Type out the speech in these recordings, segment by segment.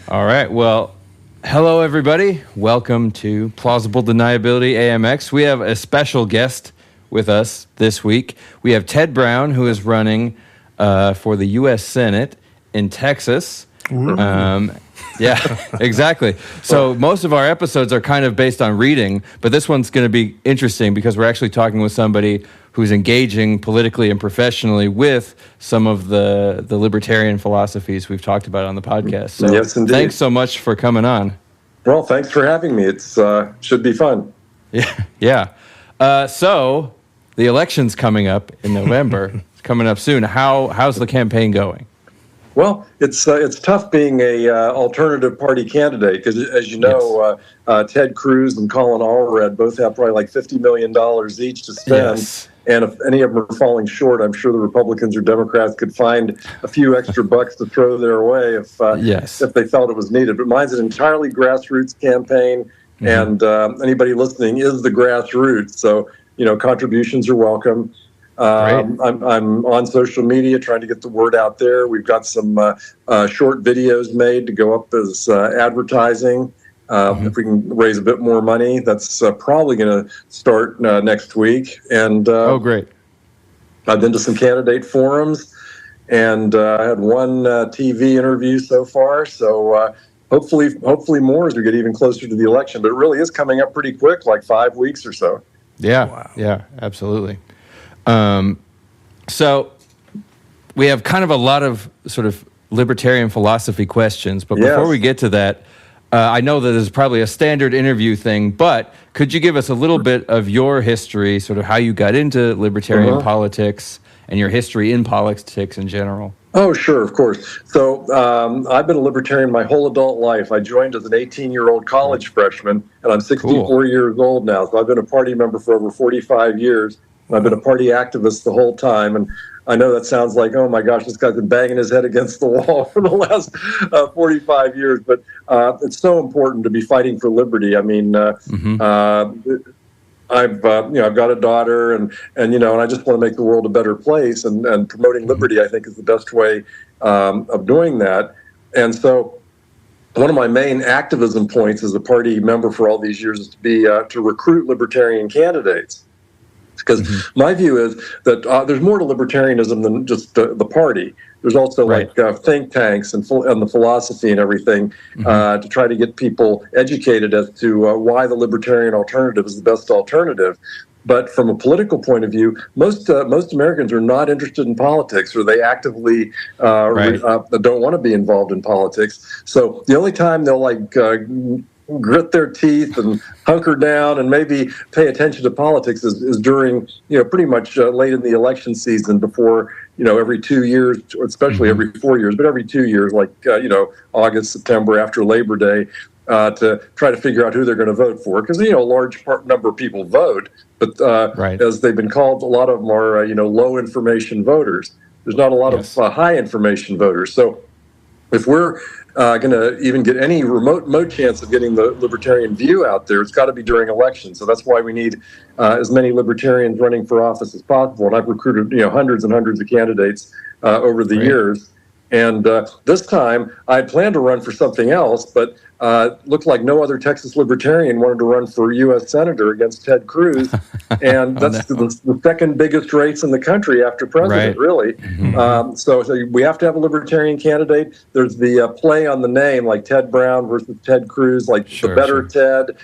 All right. Well, hello, everybody. Welcome to Plausible Deniability AMX. We have a special guest with us this week. We have Ted Brown, who is running for the U.S. Senate in Texas. Yeah, exactly. So most of our episodes are kind of based on reading, but this one's going to be interesting because we're actually talking with somebody who's engaging politically and professionally with some of the libertarian philosophies we've taled about on the podcast. So yes, indeed. Thanks so much for coming on. Well, thanks for having me. It's should be fun. Yeah. So the election's coming up in November. It's coming up soon. How's the campaign going? Well, it's tough being a alternative party candidate because, as you know, Ted Cruz and Colin Allred both have probably like $50 million each to spend. Yes. And if any of them are falling short, I'm sure the Republicans or Democrats could find a few extra bucks to throw their way if they felt it was needed. But mine's an entirely grassroots campaign, and anybody listening is the grassroots. So, contributions are welcome. I'm on social media trying to get the word out there. We've got some short videos made to go up as advertising. If we can raise a bit more money, that's probably going to start next week. And great! I've been to some candidate forums, and I had one TV interview so far. So hopefully more as we get even closer to the election. But it really is coming up pretty quick, like 5 weeks or so. Yeah, wow. Yeah, absolutely. So we have kind of a lot of sort of libertarian philosophy questions, but before we get to that, I know that there's probably a standard interview thing, but could you give us a little bit of your history, sort of how you got into libertarian politics and your history in politics in general? Oh, sure, of course. So I've been a libertarian my whole adult life. I joined as an 18-year-old college freshman, and I'm 64 years old now. So I've been a party member for over 45 years. I've been a party activist the whole time, and I know that sounds like, oh my gosh, this guy's been banging his head against the wall for the last 45 years, but it's so important to be fighting for liberty. I mean, I've got a daughter, and I just want to make the world a better place, and promoting liberty, I think, is the best way of doing that. And so one of my main activism points as a party member for all these years is to recruit libertarian candidates. Because my view is that there's more to libertarianism than just the party. There's also think tanks and the philosophy and everything to try to get people educated as to why the libertarian alternative is the best alternative. But from a political point of view, most Americans are not interested in politics, or they actively don't want to be involved in politics. So the only time they'll grit their teeth and hunker down and maybe pay attention to politics is during, pretty much late in the election season before, every 2 years, especially every 4 years, but every 2 years, like, August, September, after Labor Day, to try to figure out who they're going to vote for. Because, a large number of people vote, but as they've been called, a lot of them are, low information voters. There's not a lot of high information voters. So if we're going to even get any remote chance of getting the libertarian view out there, it's got to be during elections. So that's why we need as many libertarians running for office as possible. And I've recruited hundreds and hundreds of candidates over the years. And this time I had planned to run for something else, but looked like no other Texas libertarian wanted to run for U.S. Senator against Ted Cruz. And that's the second biggest race in the country after president, really. So we have to have a libertarian candidate. There's the play on the name, like Ted Brown versus Ted Cruz, like the better Ted,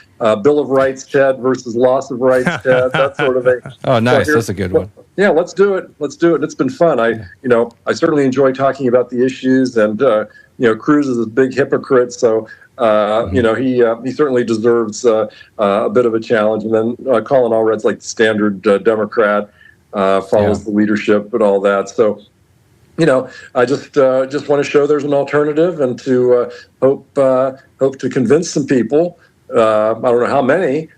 Bill of Rights Ted versus loss of rights Ted, that sort of thing. Oh, nice. That's a good one. Yeah, let's do it. It's been fun. I I certainly enjoy talking about the issues, and Cruz is a big hypocrite, so he certainly deserves a bit of a challenge. And then Colin Allred's like the standard Democrat, follows the leadership and all that. So I just want to show there's an alternative, and to hope to convince some people. I don't know how many.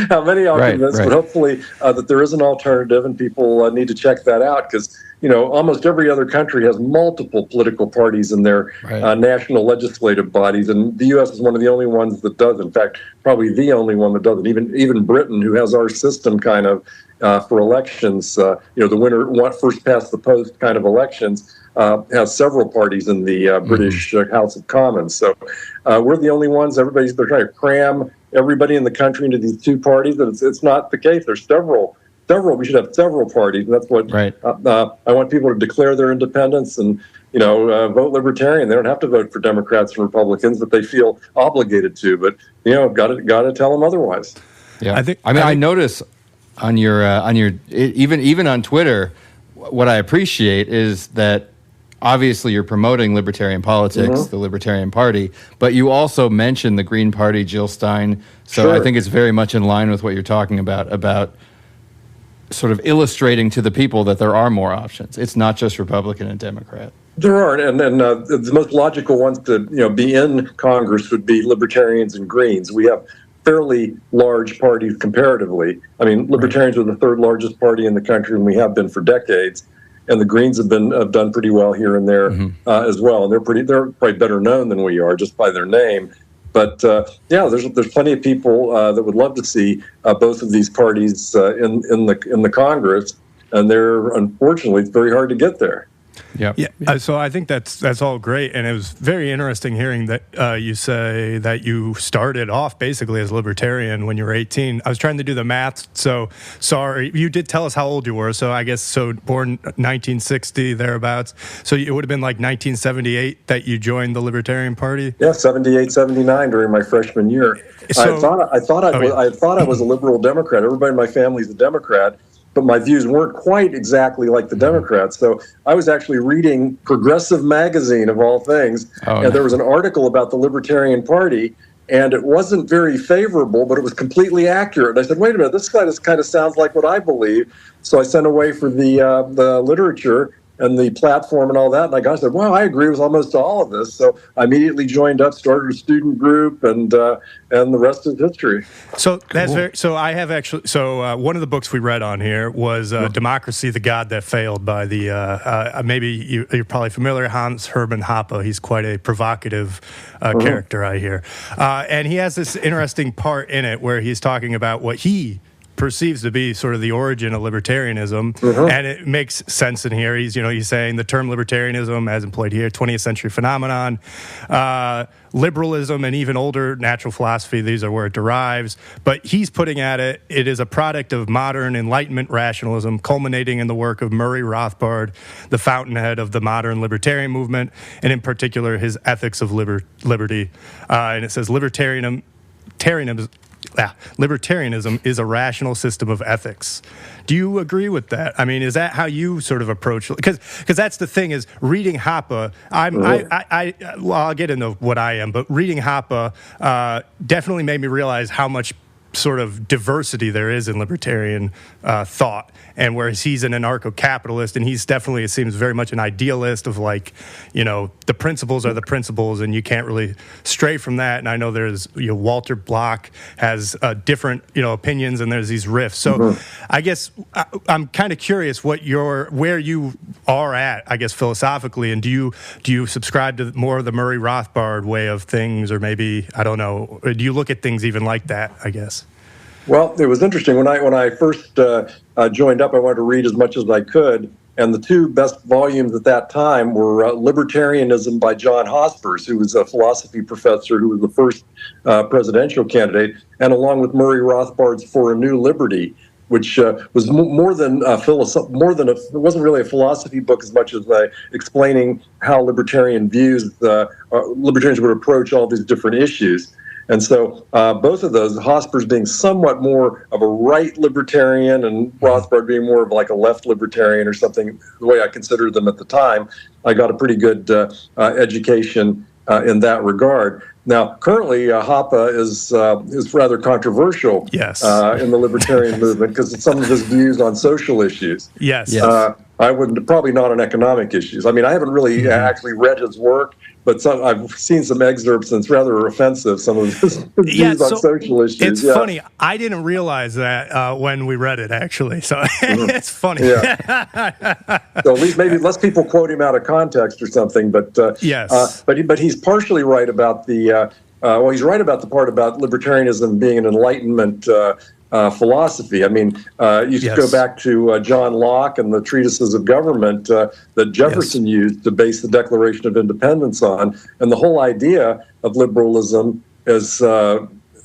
How many I'll convince, but hopefully that there is an alternative, and people need to check that out, because almost every other country has multiple political parties in their national legislative bodies, and the U.S. is one of the only ones that does. In fact, probably the only one that doesn't. Even Britain, who has our system kind of for elections, the winner first past the post kind of elections. has several parties in the British House of Commons. So we're the only ones. They're trying to cram everybody in the country into these two parties, and it's not the case. There's several. We should have several parties, and that's what I want people to declare their independence and vote Libertarian. They don't have to vote for Democrats and Republicans, but they feel obligated to. But got to tell them otherwise. Yeah, I notice on your even on Twitter, what I appreciate is that obviously you're promoting libertarian politics, the Libertarian Party, but you also mention the Green Party, Jill Stein. So I think it's very much in line with what you're talking about sort of illustrating to the people that there are more options. It's not just Republican and Democrat. There are, and the most logical ones to be in Congress would be Libertarians and Greens. We have fairly large parties comparatively. I mean, Libertarians are the third largest party in the country, and we have been for decades. And the Greens have done pretty well here and there as well. And they're probably better known than we are just by their name. But there's plenty of people that would love to see both of these parties in the Congress, and unfortunately it's very hard to get there. So I think that's all great, and it was very interesting hearing that you say that you started off basically as libertarian when you were 18. I was trying to do the math, so sorry. You did tell us how old you were, so I guess born 1960 thereabouts. So it would have been like 1978 that you joined the Libertarian Party. Yeah, 78, 79 during my freshman year. So, I thought I was a liberal Democrat. Everybody in my family is a Democrat. But my views weren't quite exactly like the Democrats. So I was actually reading Progressive Magazine, of all things, and there was an article about the Libertarian Party, and it wasn't very favorable, but it was completely accurate. And I said, wait a minute, this kind of sounds like what I believe. So I sent away for the literature and the platform and all that. And I said, wow, I agree with almost all of this. So I immediately joined up, started a student group, and the rest is history. So that's one of the books we read on here was Democracy, the God That Failed by the, maybe you're probably familiar, Hans Hermann Hoppe. He's quite a provocative character, I hear. And he has this interesting part in it where he's talking about what he perceives to be sort of the origin of libertarianism, and it makes sense in here. He's saying the term libertarianism, as employed here, 20th century phenomenon, liberalism, and even older natural philosophy. These are where it derives. But he's putting at it is a product of modern Enlightenment rationalism, culminating in the work of Murray Rothbard, the fountainhead of the modern libertarian movement, and in particular his Ethics of Liberty. And it says Libertarianism is a rational system of ethics. Do you agree with that? I mean, is that how you sort of approach it? Because that's the thing is reading Hoppe. I'll get into what I am, but reading Hoppe definitely made me realize how much sort of diversity there is in libertarian thought, and whereas he's an anarcho-capitalist, and he's definitely, it seems, very much an idealist of the principles are the principles, and you can't really stray from that. And I know there's Walter Block has different opinions, and there's these riffs. So I guess I'm kind of curious where you are at, I guess, philosophically, and do you subscribe to more of the Murray Rothbard way of things, or maybe I don't know, do you look at things even like that, I guess? Well, it was interesting. When I first joined up, I wanted to read as much as I could, and the two best volumes at that time were Libertarianism by John Hospers, who was a philosophy professor who was the first presidential candidate, and along with Murray Rothbard's For a New Liberty, which was more than it wasn't really a philosophy book as much as explaining how libertarians would approach all these different issues. And so both of those, Hospers being somewhat more of a right libertarian and Rothbard being more of like a left libertarian or something, the way I considered them at the time, I got a pretty good education in that regard. Now, currently, Hoppe is rather controversial in the libertarian movement because of some of his views on social issues. I wouldn't, probably not on economic issues. I mean, I haven't really actually read his work, but I've seen some excerpts, and it's rather offensive, some of his views on social issues. It's funny. I didn't realize that when we read it, actually. So it's funny. So at least maybe less people quote him out of context or something. But but he's partially right about he's right about the part about libertarianism being an Enlightenment philosophy. I mean, you should go back to John Locke and the treatises of government that Jefferson used to base the Declaration of Independence on, and the whole idea of liberalism is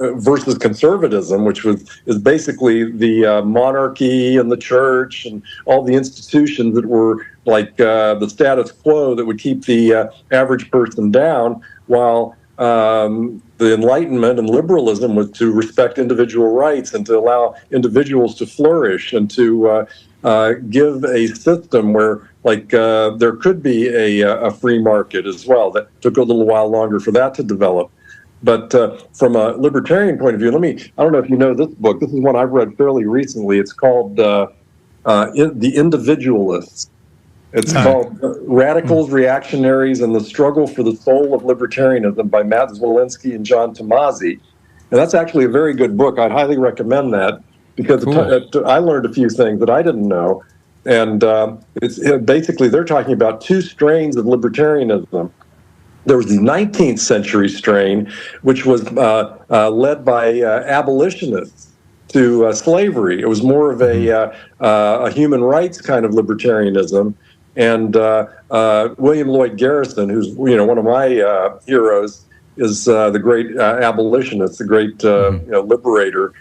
versus conservatism, which is basically the monarchy and the church and all the institutions that were like the status quo that would keep the average person down, while the Enlightenment and liberalism was to respect individual rights and to allow individuals to flourish and to give a system where, like, there could be a free market as well. That took a little while longer for that to develop. But from a libertarian point of view, I don't know if you know this book. This is one I've read fairly recently. It's called The Individualists. It's called Radicals, Reactionaries, and the Struggle for the Soul of Libertarianism by Matt Zwolinski and John Tomasi. And that's actually a very good book. I'd highly recommend that because I learned a few things that I didn't know. And basically, they're talking about two strains of libertarianism. There was the 19th century strain, which was led by abolitionists to slavery. It was more of a human rights kind of libertarianism. And William Lloyd Garrison, who's one of my heroes, is the great abolitionist, the great liberator.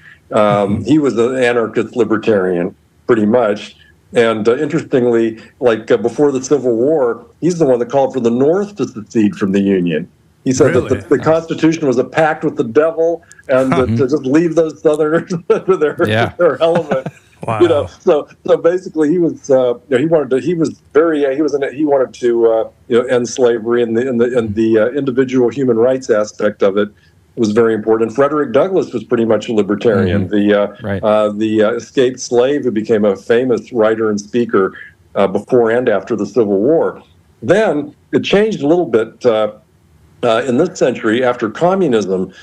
He was an anarchist libertarian, pretty much. And interestingly, like before the Civil War, he's the one that called for the North to secede from the Union. He said that the Constitution was a pact with the devil, and to just leave those Southerners to their element. Wow. So basically, he wanted to end slavery, and the individual human rights aspect of it was very important. And Frederick Douglass was pretty much a libertarian, the escaped slave who became a famous writer and speaker before and after the Civil War. Then it changed a little bit in this century after communism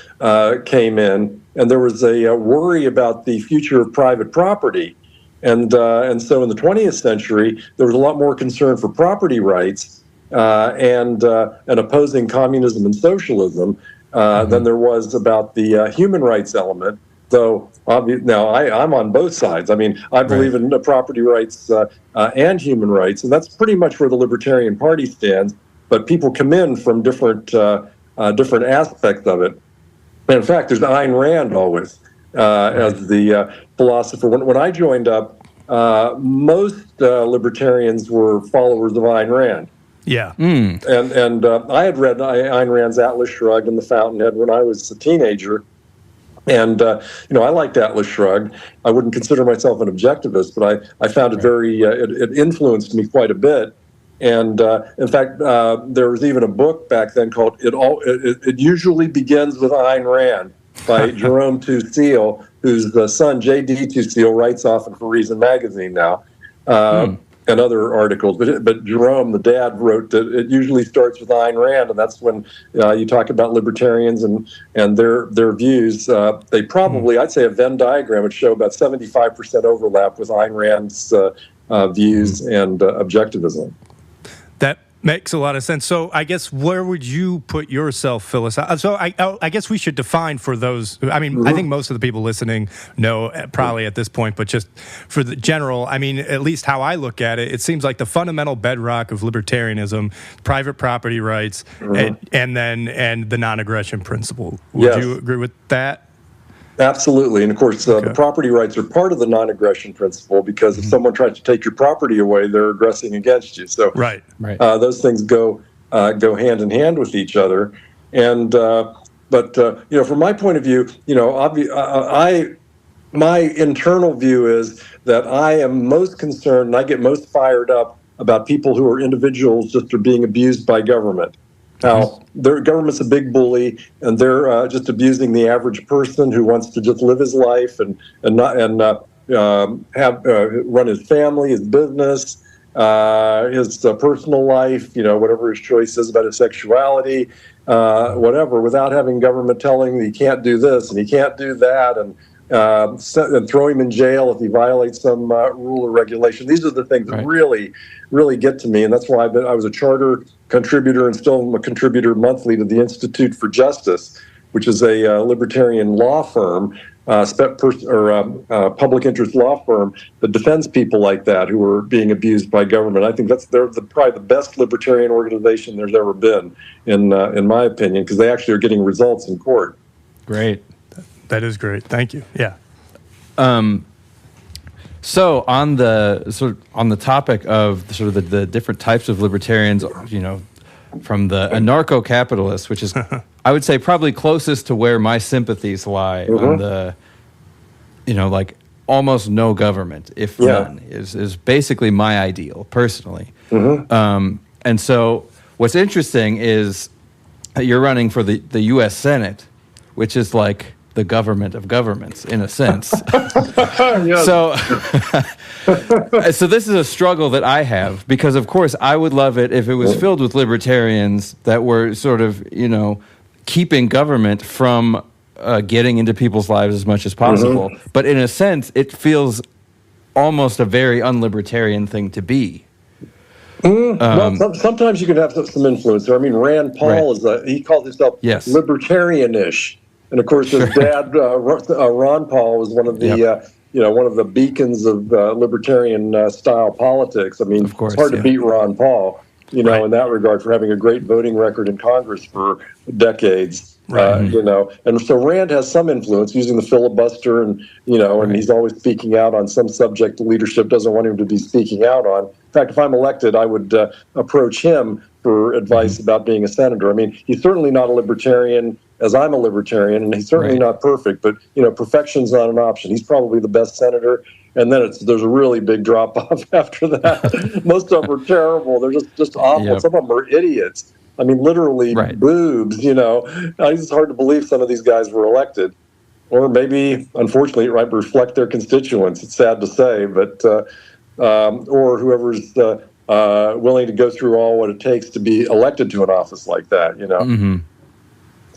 came in, and there was a worry about the future of private property. And so in the 20th century, there was a lot more concern for property rights and opposing communism and socialism than there was about the human rights element. Though now I'm on both sides. I mean, I believe in property rights and human rights, and that's pretty much where the Libertarian Party stands. But people come in from different aspects of it. And in fact, there's Ayn Rand always as the philosopher. When I joined up, most libertarians were followers of Ayn Rand. Yeah. And I had read Ayn Rand's Atlas Shrugged and The Fountainhead when I was a teenager. And, I liked Atlas Shrugged. I wouldn't consider myself an objectivist, but I found it very, it influenced me quite a bit. And in fact, there was even a book back then called It Usually Begins with Ayn Rand by Jerome Tusil, whose son, J.D. Tusil, writes often for Reason Magazine now. And other articles, but Jerome, the dad, wrote that it usually starts with Ayn Rand, and that's when you talk about libertarians and their views. They probably, I'd say, a Venn diagram would show about 75% overlap with Ayn Rand's views and objectivism. That makes a lot of sense. So I guess where would you put yourself, Phyllis? So I guess we should define for those. I mean, I think most of the people listening know probably at this point, but just for the general, I mean, at least how I look at it, it seems like the fundamental bedrock of libertarianism, private property rights, and the non-aggression principle. Would you agree with that? Absolutely. And of course, the property rights are part of the non-aggression principle because if someone tries to take your property away, they're aggressing against you. So those things go hand in hand with each other. And but from my point of view, my internal view is that I am most concerned and I get most fired up about people who are individuals just are being abused by government. Now, their government's a big bully, and they're just abusing the average person who wants to just live his life and run his family, his business, his personal life, whatever his choice is about his sexuality, whatever, without having government telling him he can't do this and he can't do that, and throw him in jail if he violates some rule or regulation. These are the things that really, really get to me, and that's why I was a charter contributor and still am a contributor monthly to the Institute for Justice, which is a libertarian law firm public interest law firm that defends people like that who are being abused by government. I think they're probably the best libertarian organization there's ever been, in my opinion, because they actually are getting results in court. Great. That is great. Thank you. Yeah. So on the topic of sort of the different types of libertarians, from the anarcho-capitalists, which is, I would say, probably closest to where my sympathies lie, on the, like almost no government, if none, is basically my ideal, personally. And so what's interesting is that you're running for the U.S. Senate, which is like the government of governments, in a sense. So this is a struggle that I have, because, of course, I would love it if it was filled with libertarians that were sort of, keeping government from getting into people's lives as much as possible. But in a sense, it feels almost a very unlibertarian thing to be. Well, sometimes you can have some influence there. I mean, Rand Paul he calls himself libertarian-ish. And of course, his dad, Ron Paul, was one of the one of the beacons of libertarian style politics. I mean, it's hard to beat Ron Paul, in that regard, for having a great voting record in Congress for decades. And so Rand has some influence using the filibuster, and and he's always speaking out on some subject the leadership doesn't want him to be speaking out on. In fact, if I'm elected, I would approach him for advice about being a senator. I mean, he's certainly not a libertarian as I'm a libertarian, and he's certainly not perfect, but perfection's not an option. He's probably the best senator, and then there's a really big drop off after that. Most of them are terrible. They're just awful. Some of them are idiots. I mean, literally boobs. It's hard to believe some of these guys were elected, or maybe, unfortunately, it might reflect their constituents. It's sad to say, but or whoever's willing to go through all what it takes to be elected to an office like that.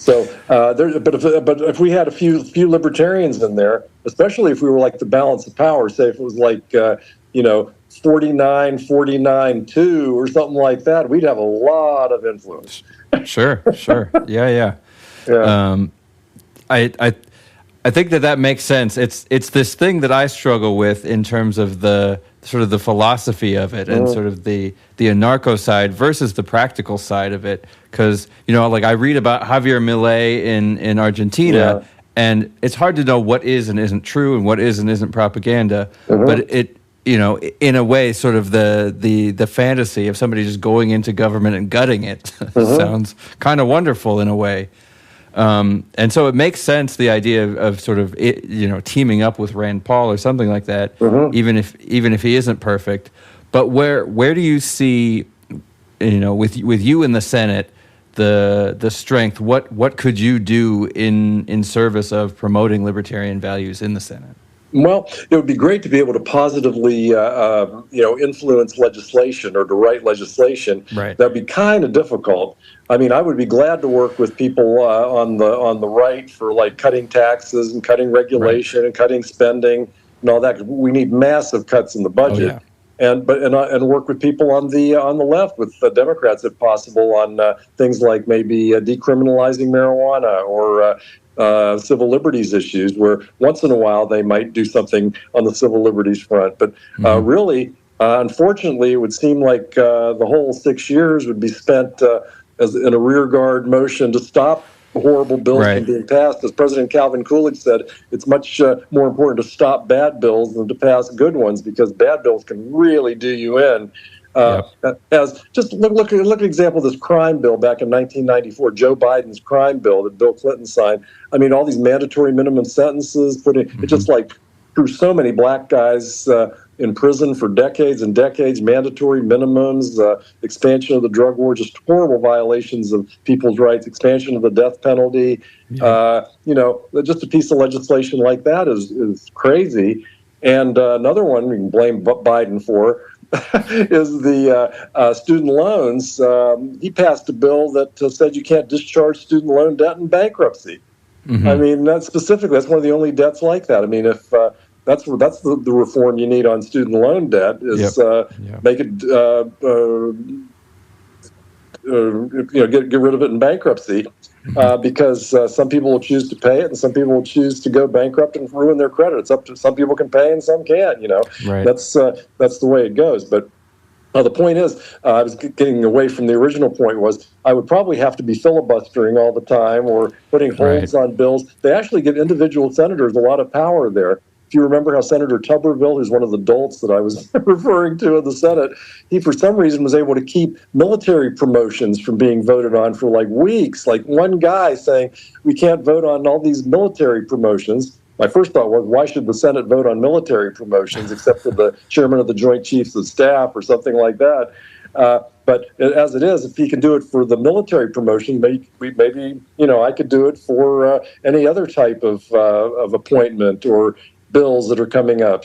So, but if we had a few libertarians in there, especially if we were like the balance of power, say if it was like 49-49-2 or something like that, we'd have a lot of influence. Sure, yeah. I think that makes sense. It's this thing that I struggle with in terms of the sort of the philosophy of it, and sort of the anarcho side versus the practical side of it. Because like I read about Javier Milei in Argentina, and it's hard to know what is and isn't true and what is and isn't propaganda. But it in a way, sort of the fantasy of somebody just going into government and gutting it sounds kind of wonderful in a way. And so it makes sense, the idea of sort of teaming up with Rand Paul or something like that, even if he isn't perfect. But where do you see, with you in the Senate, the strength? What could you do in service of promoting libertarian values in the Senate? Well, it would be great to be able to positively, influence legislation or to write legislation. That'd be kind of difficult. I mean, I would be glad to work with people on the right for like cutting taxes and cutting regulation and cutting spending and all that. We need massive cuts in the budget, and work with people on the left, with the Democrats if possible, on things like maybe decriminalizing marijuana or civil liberties issues, where once in a while they might do something on the civil liberties front. But really, unfortunately, it would seem like the whole 6 years would be spent as in a rearguard motion to stop horrible bills from being passed. As President Calvin Coolidge said, it's much more important to stop bad bills than to pass good ones, because bad bills can really do you in. As just look at an example of this crime bill back in 1994, Joe Biden's crime bill that Bill Clinton signed. I mean, all these mandatory minimum sentences, it just like threw so many black guys in prison for decades and decades, mandatory minimums, expansion of the drug war, just horrible violations of people's rights, expansion of the death penalty. Just a piece of legislation like that is crazy. And another one we can blame Biden for is the student loans. He passed a bill that said you can't discharge student loan debt in bankruptcy. I mean, that's one of the only debts like that. I mean, if that's the reform you need on student loan debt is make it get rid of it in bankruptcy, because some people will choose to pay it, and some people will choose to go bankrupt and ruin their credit. It's up to some people can pay and some can't. Right. That's the way it goes. But the point is, I was getting away from the original point, was I would probably have to be filibustering all the time or putting holds on bills. They actually give individual senators a lot of power there. If you remember how Senator Tuberville, who's one of the dolts that I was referring to in the Senate, he for some reason was able to keep military promotions from being voted on for like weeks. Like one guy saying, we can't vote on all these military promotions. My first thought was, why should the Senate vote on military promotions except for the chairman of the Joint Chiefs of Staff or something like that? But as it is, if he can do it for the military promotion, maybe I could do it for any other type of appointment or bills that are coming up.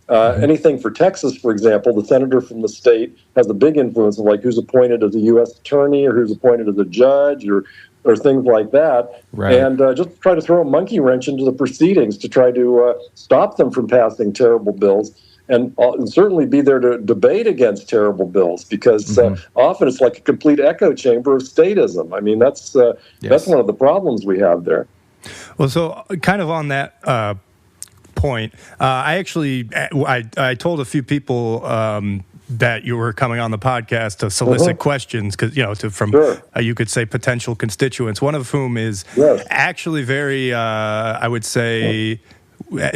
Anything for Texas, for example, the senator from the state has a big influence of like who's appointed as a U.S. attorney or who's appointed as a judge or things like that, right. And just try to throw a monkey wrench into the proceedings to try to stop them from passing terrible bills, and certainly be there to debate against terrible bills, because often it's like a complete echo chamber of statism. I mean, that's one of the problems we have there. Well, so kind of on that point, I told a few people that you were coming on the podcast to solicit questions, because from you could say potential constituents, one of whom is actually very I would say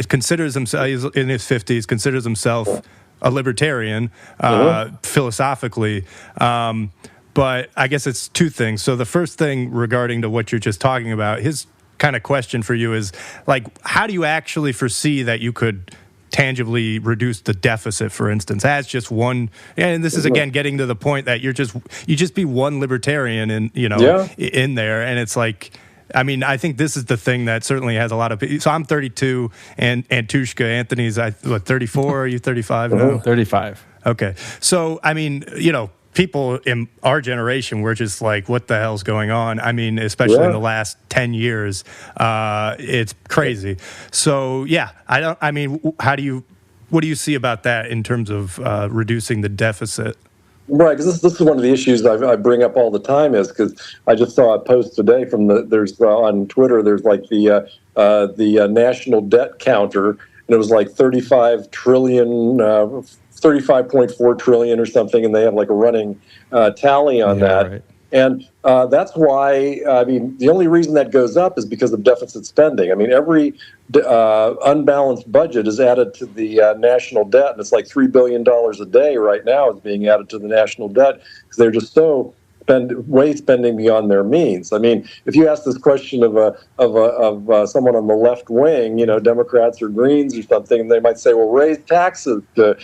considers himself, he's in his 50s, considers himself a libertarian philosophically, but I guess it's two things. So the first thing regarding to what you're just talking about, his kind of question for you is like, how do you actually foresee that you could tangibly reduce the deficit, for instance, as just one? And this is again getting to the point that you just be one libertarian in there, and it's like, I mean, I think this is the thing that certainly has a lot of. So I'm 32, and Tushka, Anthony's 34. Are you 35 now? 35. Okay, so I mean, people in our generation were just like, what the hell's going on? I mean, especially in the last 10 years, it's crazy. So, what do you see about that in terms of reducing the deficit? Right, because this is one of the issues I bring up all the time, is because I just saw a post today from on Twitter, there's like the national debt counter, and it was like 35 trillion, 35.4 trillion or something, and they have like a running tally on that. Right. And that's why, I mean, the only reason that goes up is because of deficit spending. I mean, every unbalanced budget is added to the national debt, and it's like $3 billion a day right now is being added to the national debt, because they're just so spending beyond their means. I mean, if you ask this question of someone on the left wing, Democrats or Greens or something, they might say, well, raise taxes to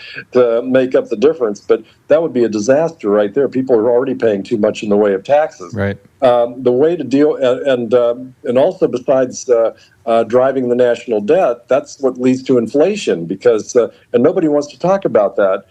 make up the difference. But that would be a disaster right there. People are already paying too much in the way of taxes. Right. The way to deal, and also besides driving the national debt, that's what leads to inflation, because, and nobody wants to talk about that,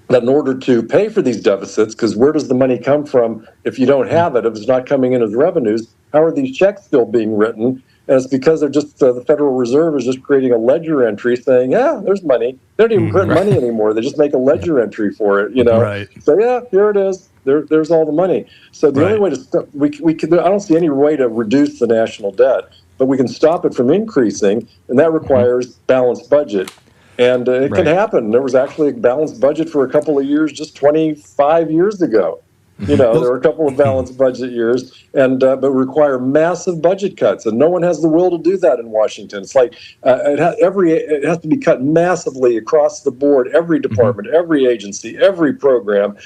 that in order to pay for these deficits, because where does the money come from if you don't have it, if it's not coming in as revenues? How are these checks still being written? And it's because they're just, the Federal Reserve is just creating a ledger entry saying, there's money. They don't even print money anymore. They just make a ledger entry for it, Right. So here it is. There's all the money. So the only way to we can, I don't see any way to reduce the national debt, but we can stop it from increasing, and that requires balanced budget. And it can happen. There was actually a balanced budget for a couple of years, just 25 years ago. There were a couple of balanced budget years, and but require massive budget cuts, and no one has the will to do that in Washington. It's like it has to be cut massively across the board, every department, every agency, every program.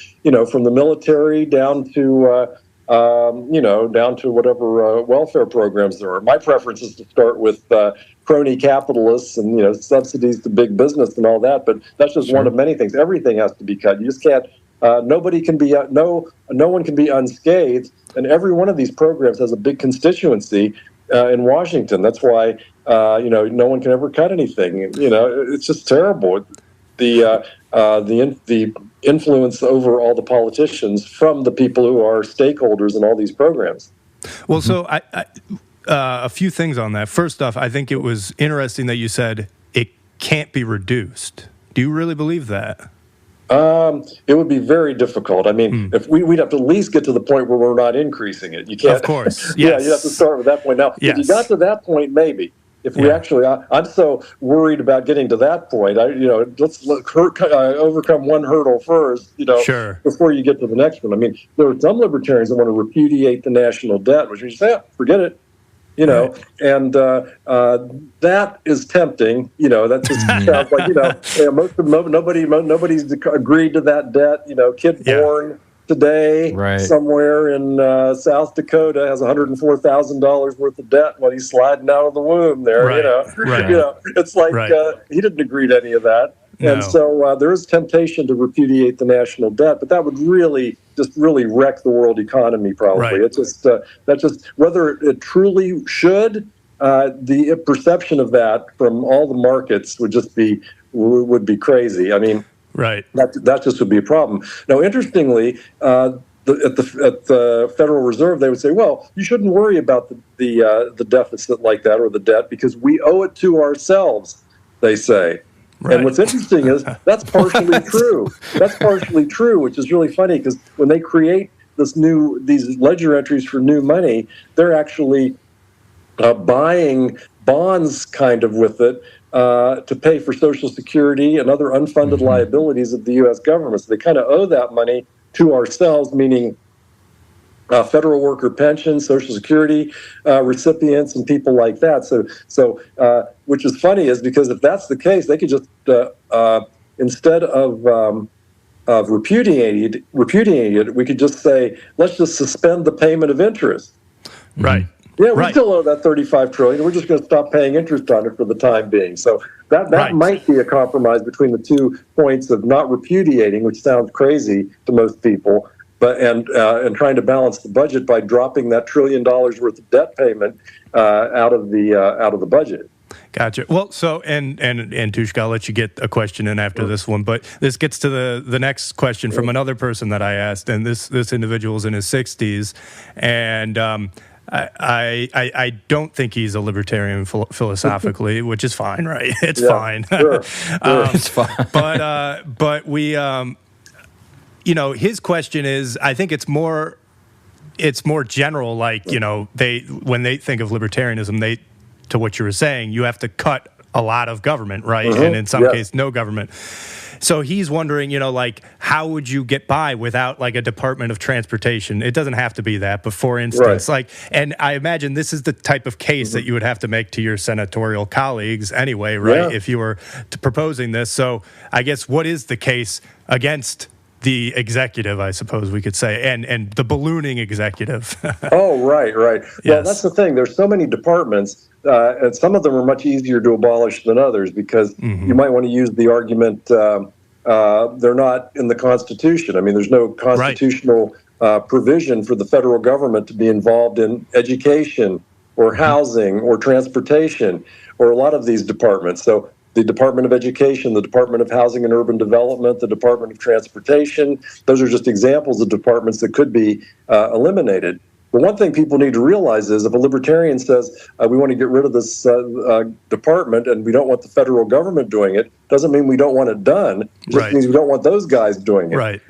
From the military down to down to whatever welfare programs there are. My preference is to start with crony capitalists and subsidies to big business and all that, but that's just one of many things. Everything has to be cut. You just can't. Nobody can be no one can be unscathed, and every one of these programs has a big constituency in Washington. That's why no one can ever cut anything. It's just terrible. The influence over all the politicians from the people who are stakeholders in all these programs. Well, so I a few things on that. First off, I think it was interesting that you said it can't be reduced. Do you really believe that? It would be very difficult. I mean, if we'd have to at least get to the point where we're not increasing it. You can't. Of course. Yeah, Yes. you have to start with that point. Now, if you got to that point, maybe. If we actually, I'm so worried about getting to that point. Let's overcome one hurdle first, Sure. before you get to the next one. I mean, there are some libertarians that want to repudiate the national debt, which means, forget it. Right. And that is tempting. That just sounds like nobody's agreed to that debt. Kid born today somewhere in South Dakota has $104,000 worth of debt while he's sliding out of the womb. There, it's like he didn't agree to any of that. No. And so there is temptation to repudiate the national debt, but that would really wreck the world economy. Probably it's just whether it truly should. The perception of that from all the markets would be crazy. I mean, that just would be a problem. Now, interestingly, at the Federal Reserve, they would say, well, you shouldn't worry about the deficit like that or the debt because we owe it to ourselves. They say. Right. And what's interesting is that's partially true. That's partially true, which is really funny because when they create these ledger entries for new money, they're actually buying bonds kind of with it to pay for Social Security and other unfunded liabilities of the U.S. government. So they kind of owe that money to ourselves, meaning federal worker pensions, Social Security recipients, and people like that. So which is funny is because if that's the case, they could just instead of repudiating it, we could just say, let's just suspend the payment of interest. Right. Yeah, we still owe that $35 trillion. We're just going to stop paying interest on it for the time being. So that might be a compromise between the 2 points of not repudiating, which sounds crazy to most people, but and trying to balance the budget by dropping that $1 trillion worth of debt payment out of the budget. Gotcha. Well, so and Tushka, I'll let you get a question in after this one, but this gets to the next question from another person that I asked, and this individual is in his 60s, and I don't think he's a libertarian philosophically, which is fine, right? It's fine. Sure. It's fine. But we his question is, I think it's more general, like, when they think of libertarianism, to what you were saying, you have to cut a lot of government, right? And in some cases, no government. So he's wondering, how would you get by without like a Department of Transportation? It doesn't have to be that, but for instance, and I imagine this is the type of case that you would have to make to your senatorial colleagues anyway, right? If you were proposing this. So I guess what is the case against the executive, I suppose we could say, and the ballooning executive? Oh, right. Yes. Well, that's the thing. There's so many departments, and some of them are much easier to abolish than others because you might want to use the argument they're not in the Constitution. I mean, there's no constitutional provision for the federal government to be involved in education or housing or transportation or a lot of these departments. So the Department of Education, the Department of Housing and Urban Development, the Department of Transportation, those are just examples of departments that could be eliminated. But one thing people need to realize is if a libertarian says we want to get rid of this department and we don't want the federal government doing it, doesn't mean we don't want it done. It just means we don't want those guys doing it. Right.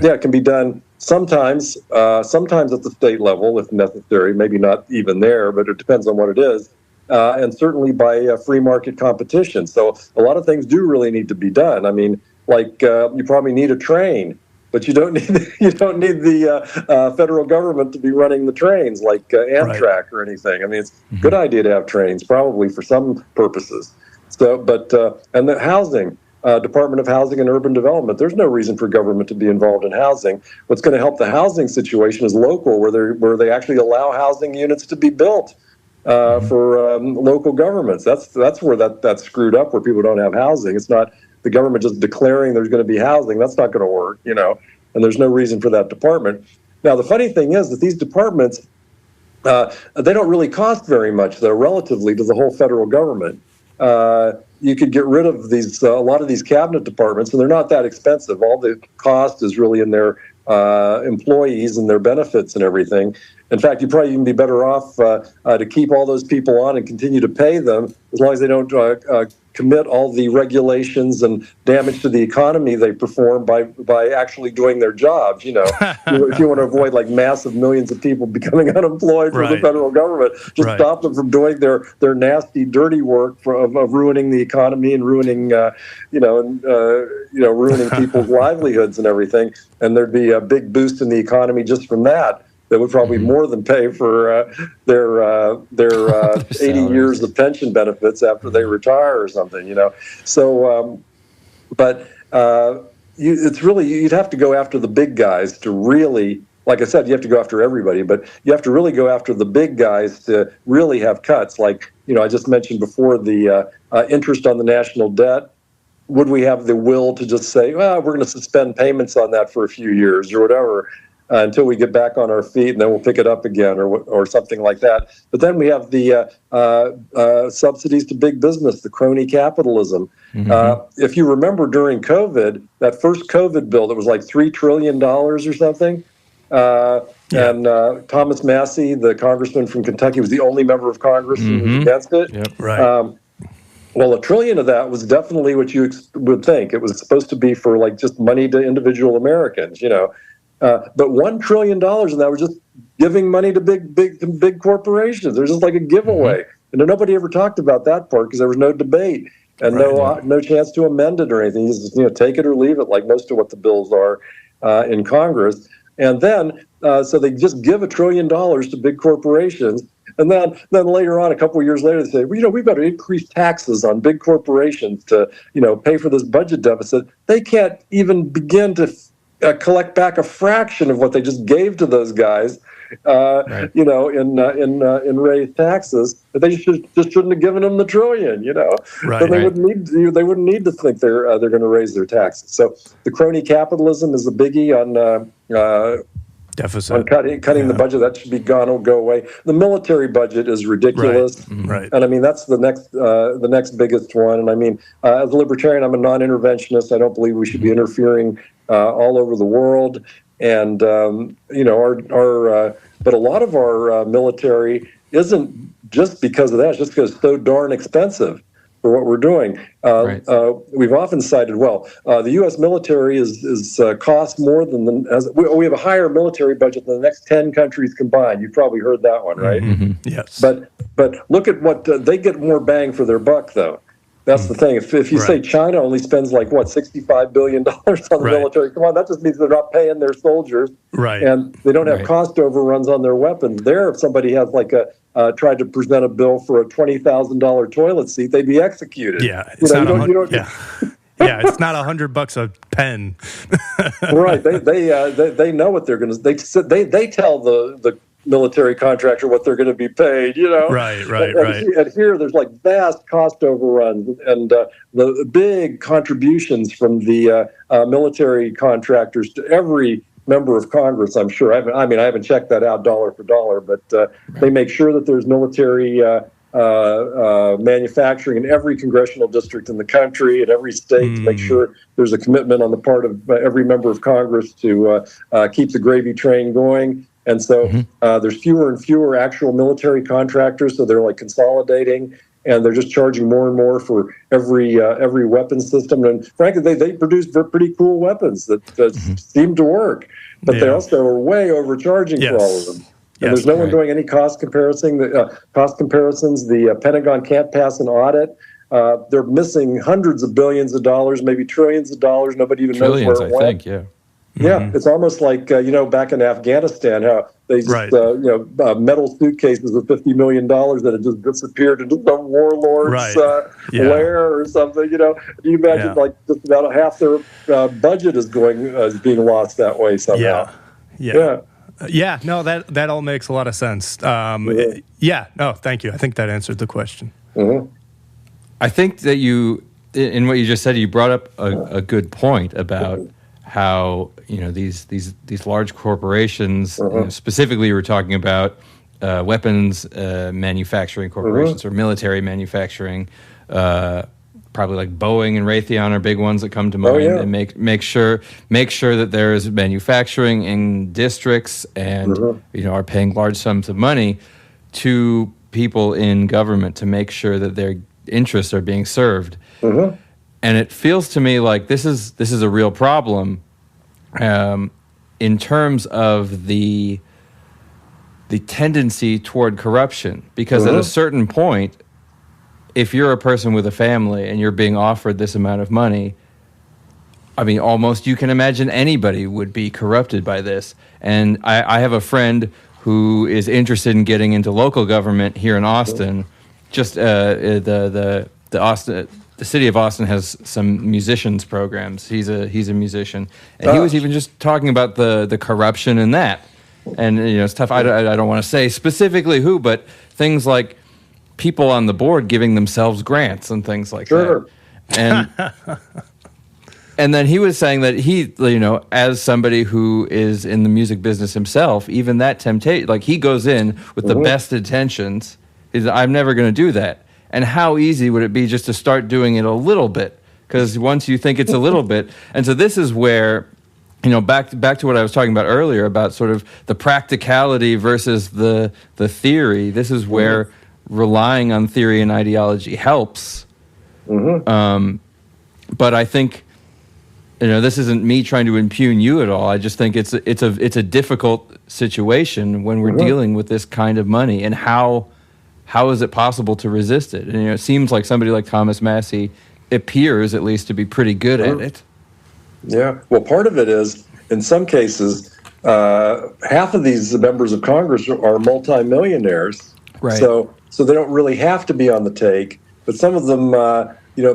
Yeah, it can be done sometimes at the state level if necessary, maybe not even there, but it depends on what it is. And certainly by free market competition. So a lot of things do really need to be done. I mean, like you probably need a train, but you don't need the federal government to be running the trains like Amtrak or anything. I mean, it's a good idea to have trains, probably for some purposes. So, but and the housing. Department of Housing and Urban Development. There's no reason for government to be involved in housing. What's going to help the housing situation is local, where they actually allow housing units to be built. For local governments. That's where that's screwed up, where people don't have housing. It's not the government just declaring there's going to be housing. That's not going to work, and there's no reason for that department. Now, the funny thing is that these departments, they don't really cost very much, though, relatively to the whole federal government. You could get rid of a lot of these cabinet departments, and they're not that expensive. All the cost is really in their employees and their benefits and everything. In fact, you'd probably even be better off to keep all those people on and continue to pay them as long as they don't commit all the regulations and damage to the economy they perform by actually doing their jobs. If you want to avoid like massive millions of people becoming unemployed for the federal government, just stop them from doing their nasty, dirty work of ruining the economy and ruining ruining people's livelihoods and everything. And there'd be a big boost in the economy just from that. That would probably more than pay for their 80 years of pension benefits after they retire or something. So, it's really, you'd have to go after the big guys to really, like I said, you have to go after everybody, but you have to really go after the big guys to really have cuts. Like, I just mentioned before the interest on the national debt. Would we have the will to just say, well, we're going to suspend payments on that for a few years or whatever? Until we get back on our feet, and then we'll pick it up again, or something like that. But then we have the subsidies to big business, the crony capitalism. If you remember during COVID, that first COVID bill that was like $3 trillion or something, and Thomas Massey, the congressman from Kentucky, was the only member of Congress who was against it. Yep. Right. Well, $1 trillion of that was definitely what you would think. It was supposed to be for like just money to individual Americans, but $1 trillion of that was just giving money to big corporations. There's just like a giveaway, and nobody ever talked about that part because there was no debate and no chance to amend it or anything. You just take it or leave it, like most of what the bills are in Congress. And then so they just give $1 trillion to big corporations, and then later on, a couple of years later, they say, well, we've got to increase taxes on big corporations to pay for this budget deficit. They can't even begin to collect back a fraction of what they just gave to those guys, in raised taxes. But they just shouldn't have given them the $1 trillion, Then they wouldn't need to think they're going to raise their taxes. So the crony capitalism is a biggie on deficit, on cutting the budget. That should be gone. It'll go away. The military budget is ridiculous, right. And I mean that's the next biggest one. And I mean, as a libertarian, I'm a non-interventionist. I don't believe we should be interfering all over the world, and but a lot of our military isn't just because of that. It's just because it's so darn expensive for what we're doing. We've often cited, the U.S. military is costs more than we have a higher military budget than the next 10 countries combined. You've probably heard that one, right? Yes. But look at what they get more bang for their buck, though. That's the thing. If you say China only spends like $65 billion on the military, come on, that just means they're not paying their soldiers, and they don't have cost overruns on their weapons. There, if somebody has like tried to present a bill for a $20,000 toilet seat, they'd be executed. Yeah, it's not it's not $100 a pen. Right. They know what they're going to. They tell the military contractor what they're going to be paid, Right. And here there's like vast cost overruns and the big contributions from the military contractors to every member of Congress, I'm sure. I haven't checked that out dollar for dollar, but they make sure that there's military manufacturing in every congressional district in the country, at every state, to make sure there's a commitment on the part of every member of Congress to keep the gravy train going. And so there's fewer and fewer actual military contractors, so they're like consolidating, and they're just charging more and more for every weapon system. And frankly, they produce pretty cool weapons that seem to work, but they also are way overcharging for all of them. And there's no one doing any cost comparisons. The Pentagon can't pass an audit. They're missing hundreds of billions of dollars, maybe trillions of dollars. Nobody even knows where it went. Yeah, it's almost like back in Afghanistan, how they just metal suitcases with $50 million that had just disappeared into some warlord's lair or something. Do you imagine like just about half their budget is being lost that way somehow? Yeah, no, that all makes a lot of sense. No, thank you. I think that answered the question. I think that in what you just said, you brought up a good point about how these large corporations, specifically we're talking about weapons manufacturing corporations or military manufacturing. Probably like Boeing and Raytheon are big ones that come to mind, and make sure that there is manufacturing in districts and are paying large sums of money to people in government to make sure that they're interests are being served. Mm-hmm. And it feels to me like this is a real problem in terms of the tendency toward corruption. Because at a certain point, if you're a person with a family and you're being offered this amount of money, I mean, almost you can imagine anybody would be corrupted by this. And I have a friend who is interested in getting into local government here in Austin. Just the city of Austin has some musicians programs. He's a musician, and he was even just talking about the corruption in that. And it's tough. I don't want to say specifically who, but things like people on the board giving themselves grants and things like that. And then he was saying that he, as somebody who is in the music business himself, even that temptation, like he goes in with the best intentions, I'm never going to do that. And how easy would it be just to start doing it a little bit? Because once you think it's a little bit, and so this is where, back to what I was talking about earlier about sort of the practicality versus the theory. This is where relying on theory and ideology helps. But I think, this isn't me trying to impugn you at all. I just think it's a difficult situation when we're dealing with this kind of money, and how is it possible to resist it? And it seems like somebody like Thomas Massey appears at least to be pretty good at it. Yeah. Well, part of it is, in some cases, half of these members of Congress are multimillionaires. Right. So they don't really have to be on the take. But some of them,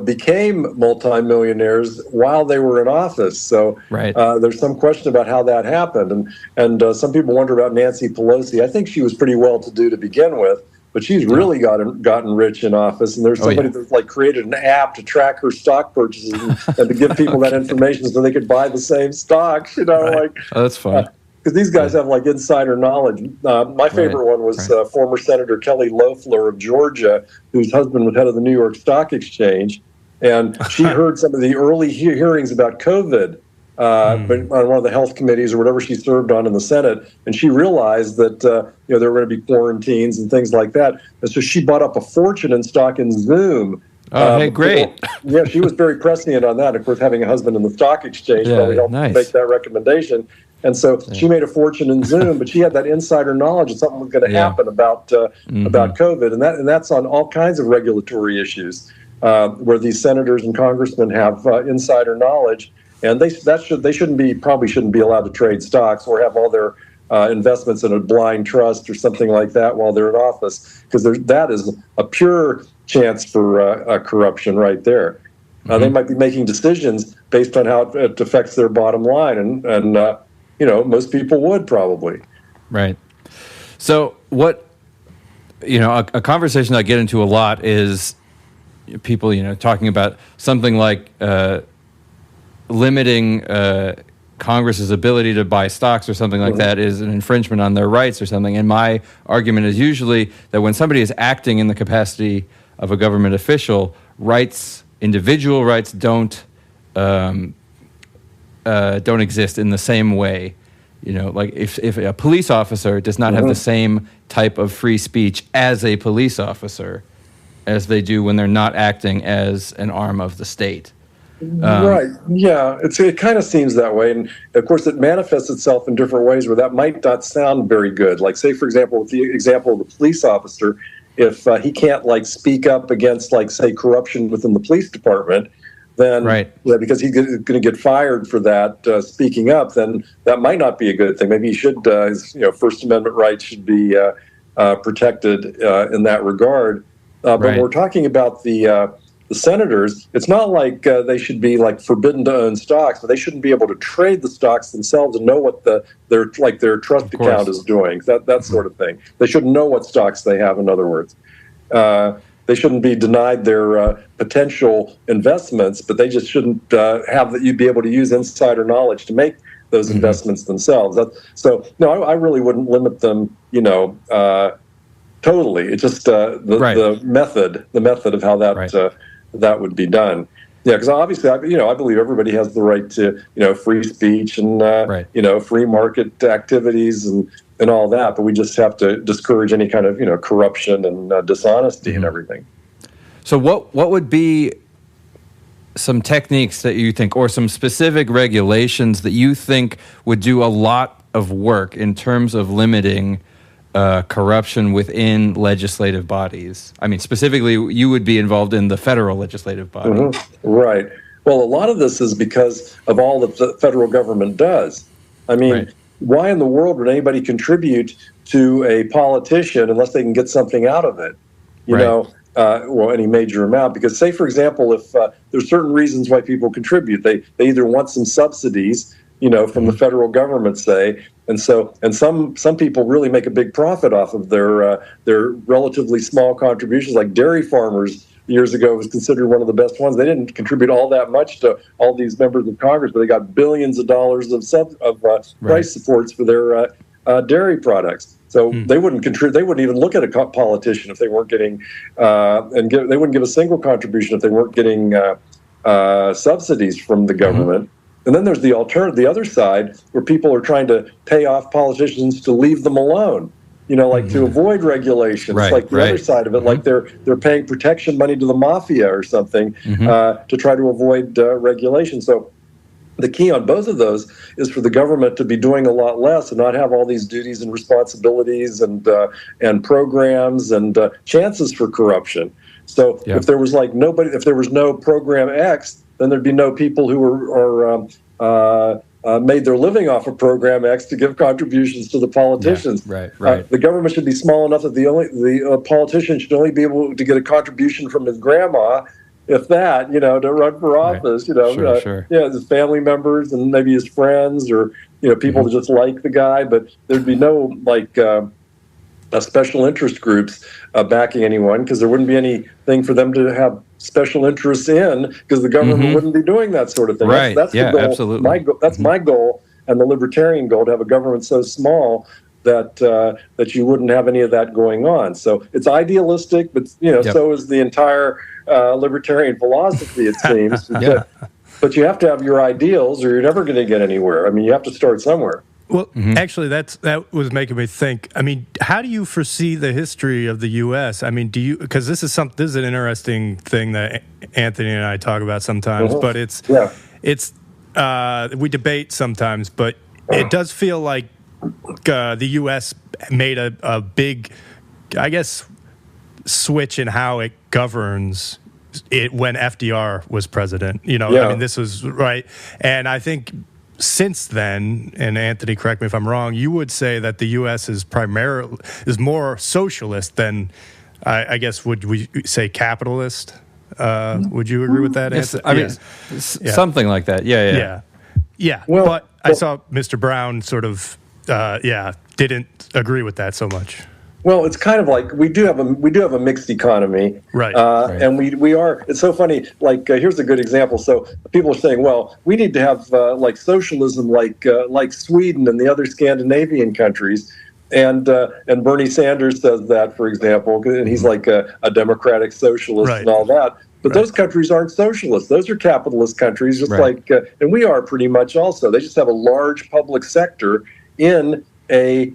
became multimillionaires while they were in office. So there's some question about how that happened. And some people wonder about Nancy Pelosi. I think she was pretty well-to-do to begin with, but she's really gotten rich in office. And there's somebody that's created an app to track her stock purchases and to give people that information so they could buy the same stocks. That's fun. Because these guys have insider knowledge. My favorite one was former Senator Kelly Loeffler of Georgia, whose husband was head of the New York Stock Exchange, and she heard some of the early hearings about COVID on one of the health committees or whatever she served on in the Senate, and she realized that there were going to be quarantines and things like that, and so she bought up a fortune in stock in Zoom. Hey, great. Yeah, she was very prescient on that. Of course, having a husband in the stock exchange probably helped make that recommendation. And so she made a fortune in Zoom, but she had that insider knowledge that something was going to happen about COVID, and that's on all kinds of regulatory issues where these senators and congressmen have insider knowledge, and they shouldn't be allowed to trade stocks or have all their investments in a blind trust or something like that while they're in office, because that is a pure chance for corruption right there. They might be making decisions based on how it affects their bottom line, and most people would probably. Right. So what, a conversation I get into a lot is people, talking about something like limiting Congress's ability to buy stocks or something like that is an infringement on their rights or something. And my argument is usually that when somebody is acting in the capacity of a government official, individual rights don't exist in the same way. If a police officer does not have the same type of free speech as a police officer as they do when they're not acting as an arm of the state. Right. Yeah. It kind of seems that way. And of course, it manifests itself in different ways where that might not sound very good. Like, say, for example, with the example of the police officer, if he can't speak up against, say, corruption within the police department, then because he's going to get fired for that speaking up, then that might not be a good thing. Maybe he should, his First Amendment rights should be protected in that regard. But when we're talking about the senators, it's not like they should be forbidden to own stocks, but they shouldn't be able to trade the stocks themselves and know what their trust account is doing. That sort of thing. They shouldn't know what stocks they have. In other words. They shouldn't be denied their potential investments, but they just shouldn't have that you'd be able to use insider knowledge to make those investments themselves. I really wouldn't limit them, totally. It's just the method of how that would be done. Yeah, because obviously, I believe everybody has the right to, free speech and, free market activities and all that. But we just have to discourage any kind of, corruption and dishonesty and everything. So what would be some techniques that you think, or some specific regulations that you think would do a lot of work in terms of limiting corruption within legislative bodies? I mean, specifically, you would be involved in the federal legislative body. Mm-hmm. Right. Well, a lot of this is because of all that the federal government does. I mean, why in the world would anybody contribute to a politician unless they can get something out of it? You know, any major amount. Because, say, for example, if there's certain reasons why people contribute, they either want some subsidies, from the federal government, say, and some people really make a big profit off of their relatively small contributions. Like dairy farmers years ago was considered one of the best ones. They didn't contribute all that much to all these members of Congress, but they got billions of dollars of price supports for their dairy products. So they wouldn't contribute. They wouldn't even look at a politician if they weren't getting, they wouldn't give a single contribution if they weren't getting subsidies from the government. And then there's the other side, where people are trying to pay off politicians to leave them alone. To avoid regulations. Like the other side of it, like they're paying protection money to the mafia or something to try to avoid regulation. So the key on both of those is for the government to be doing a lot less and not have all these duties and responsibilities and programs and chances for corruption. So if there was if there was no program X, then there'd be no people who made their living off of program X to give contributions to the politicians. The government should be small enough that the politician should only be able to get a contribution from his grandma, if that, to run for office. His family members and maybe his friends or people that just like the guy, but there'd be no special interest groups backing anyone, because there wouldn't be anything for them to have special interests in, because the government wouldn't be doing that sort of thing. That's the goal. Absolutely. That's my goal, and the libertarian goal, to have a government so small that you wouldn't have any of that going on. So it's idealistic, but so is the entire libertarian philosophy, it seems. But you have to have your ideals, or you're never going to get anywhere. I mean, you have to start somewhere. Well, actually, that was making me think. I mean, how do you foresee the history of the U.S.? I mean, because this is an interesting thing that Anthony and I talk about sometimes, but we debate sometimes, but it does feel like the U.S. made a big, I guess, switch in how it governs it when FDR was president. I mean, this was right, and I think since then, and Anthony, correct me if I'm wrong, you would say that the U.S. is more socialist than, I guess, would we say capitalist? Would you agree with that, Anthony? I mean, something like that. Yeah. Well, but I saw Mr. Brown sort of, didn't agree with that so much. Well, it's kind of like we do have a mixed economy, right? And we are. It's so funny. Here's a good example. So people are saying, well, we need to have socialism, like Sweden and the other Scandinavian countries. And Bernie Sanders says that, for example, and he's like a democratic socialist and all that. But those countries aren't socialist. Those are capitalist countries, just and we are pretty much also. They just have a large public sector in a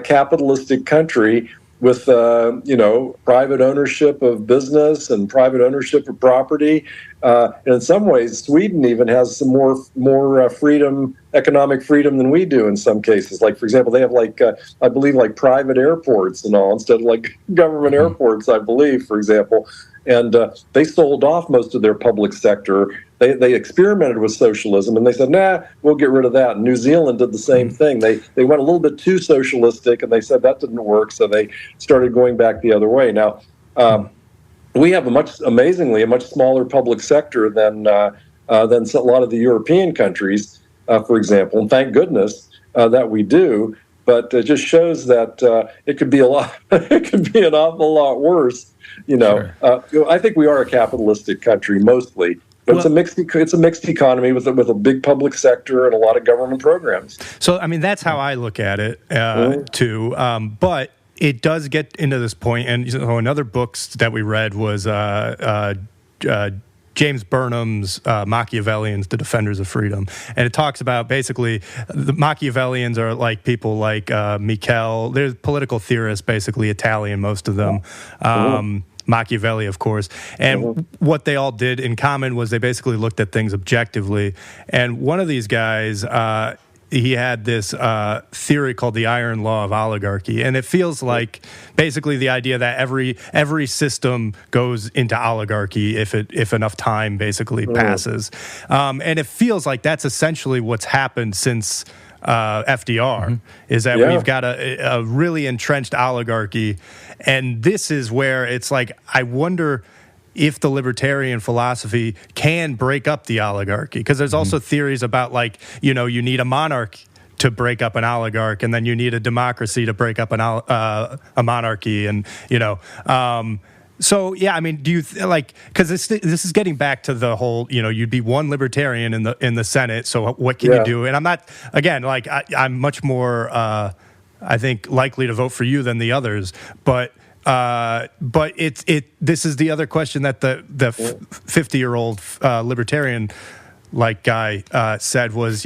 capitalistic country with private ownership of business and private ownership of property. And in some ways, Sweden even has some more freedom, economic freedom, than we do in some cases. Like, for example, they have I believe private airports and all instead of government airports, I believe, for example. And they sold off most of their public sector. They experimented with socialism, and they said, nah, we'll get rid of that. And New Zealand did the same thing. They went a little bit too socialistic, and they said that didn't work, so they started going back the other way. Now, we have amazingly a much smaller public sector than a lot of the European countries, for example. And thank goodness that we do. But it just shows that it could be it could be an awful lot worse. I think we are a capitalistic country mostly, but it's a mixed economy with a big public sector and a lot of government programs. So, I mean, that's how I look at it too. But it does get into this point, and another books that we read was James Burnham's Machiavellians, The Defenders of Freedom. And it talks about basically the Machiavellians are like people like Michel. They're political theorists, basically Italian, most of them. Machiavelli, of course. And what they all did in common was they basically looked at things objectively. And one of these guys, he had this theory called the iron law of oligarchy, and it feels like basically the idea that every system goes into oligarchy if enough time basically passes, and it feels like that's essentially what's happened since FDR, is that we've got a really entrenched oligarchy, and this is where it's like, I wonder if the libertarian philosophy can break up the oligarchy, because there's also theories about, like, you need a monarch to break up an oligarch, and then you need a democracy to break up a monarchy, and so yeah, I mean, do you because this is getting back to the whole, you'd be one libertarian in the Senate, so what can you do? And I'm not, again, like I'm much more I think likely to vote for you than the others, but this is the other question that the 50-year-old libertarian guy said was,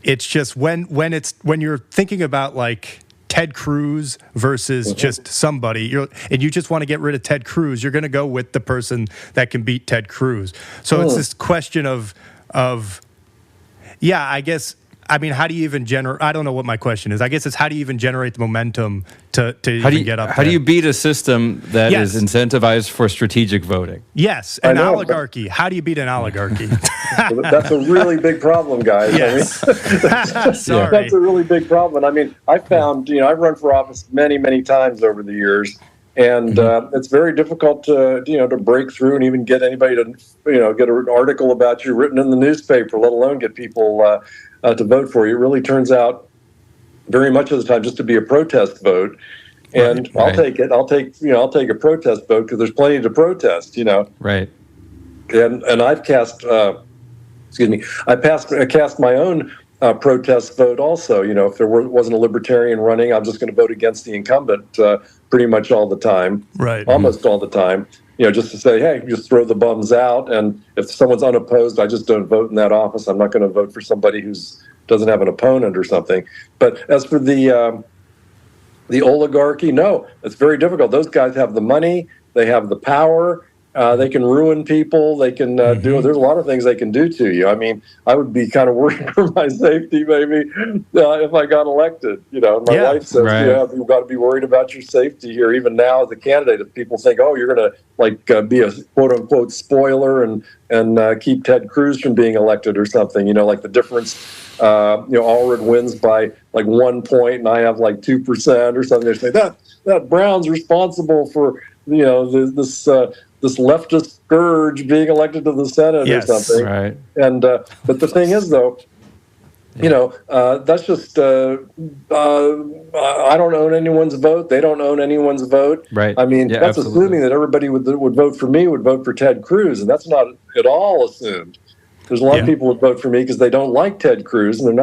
it's just when you're thinking about like Ted Cruz versus just somebody, and you just want to get rid of Ted Cruz, you're going to go with the person that can beat Ted Cruz. So it's this question of I guess. I mean, how do you even generate? I don't know what my question is. I guess it's how do you even generate the momentum to even get up there? How do you beat a system that is incentivized for strategic voting? Yes, an oligarchy. How do you beat an oligarchy? That's a really big problem, guys. Yes. I mean, Sorry. That's a really big problem. I mean, I found, I've run for office many, many times over the years, and it's very difficult to break through and even get anybody to, get an article about you written in the newspaper, let alone get people to vote for you. It really turns out very much of the time just to be a protest vote, and I'll take it. I'll take a protest vote because there's plenty to protest. Right. And I've cast, I cast my own protest vote also. If there wasn't a libertarian running, I'm just going to vote against the incumbent pretty much all the time, almost all the time. Just to say, hey, just throw the bums out. And if someone's unopposed, I just don't vote in that office. I'm not going to vote for somebody who doesn't have an opponent or something. But as for the oligarchy, no, it's very difficult. Those guys have the money. They have the power. They can ruin people. They can do. There's a lot of things they can do to you. I mean, I would be kind of worried for my safety, maybe, if I got elected. My wife says, you've got to be worried about your safety here. Even now, as a candidate, if people think, oh, you're going to be a quote unquote spoiler and keep Ted Cruz from being elected or something. Like the difference. Allred wins by 1 point, and I have 2% or something. They say that Brown's responsible for this leftist scourge being elected to the Senate or something. Right. And but the thing is, though, that's just I don't own anyone's vote. They don't own anyone's vote. Right. I mean, that's assuming that everybody would vote for me would vote for Ted Cruz, and that's not at all assumed. There's a lot of people would vote for me because they don't like Ted Cruz, and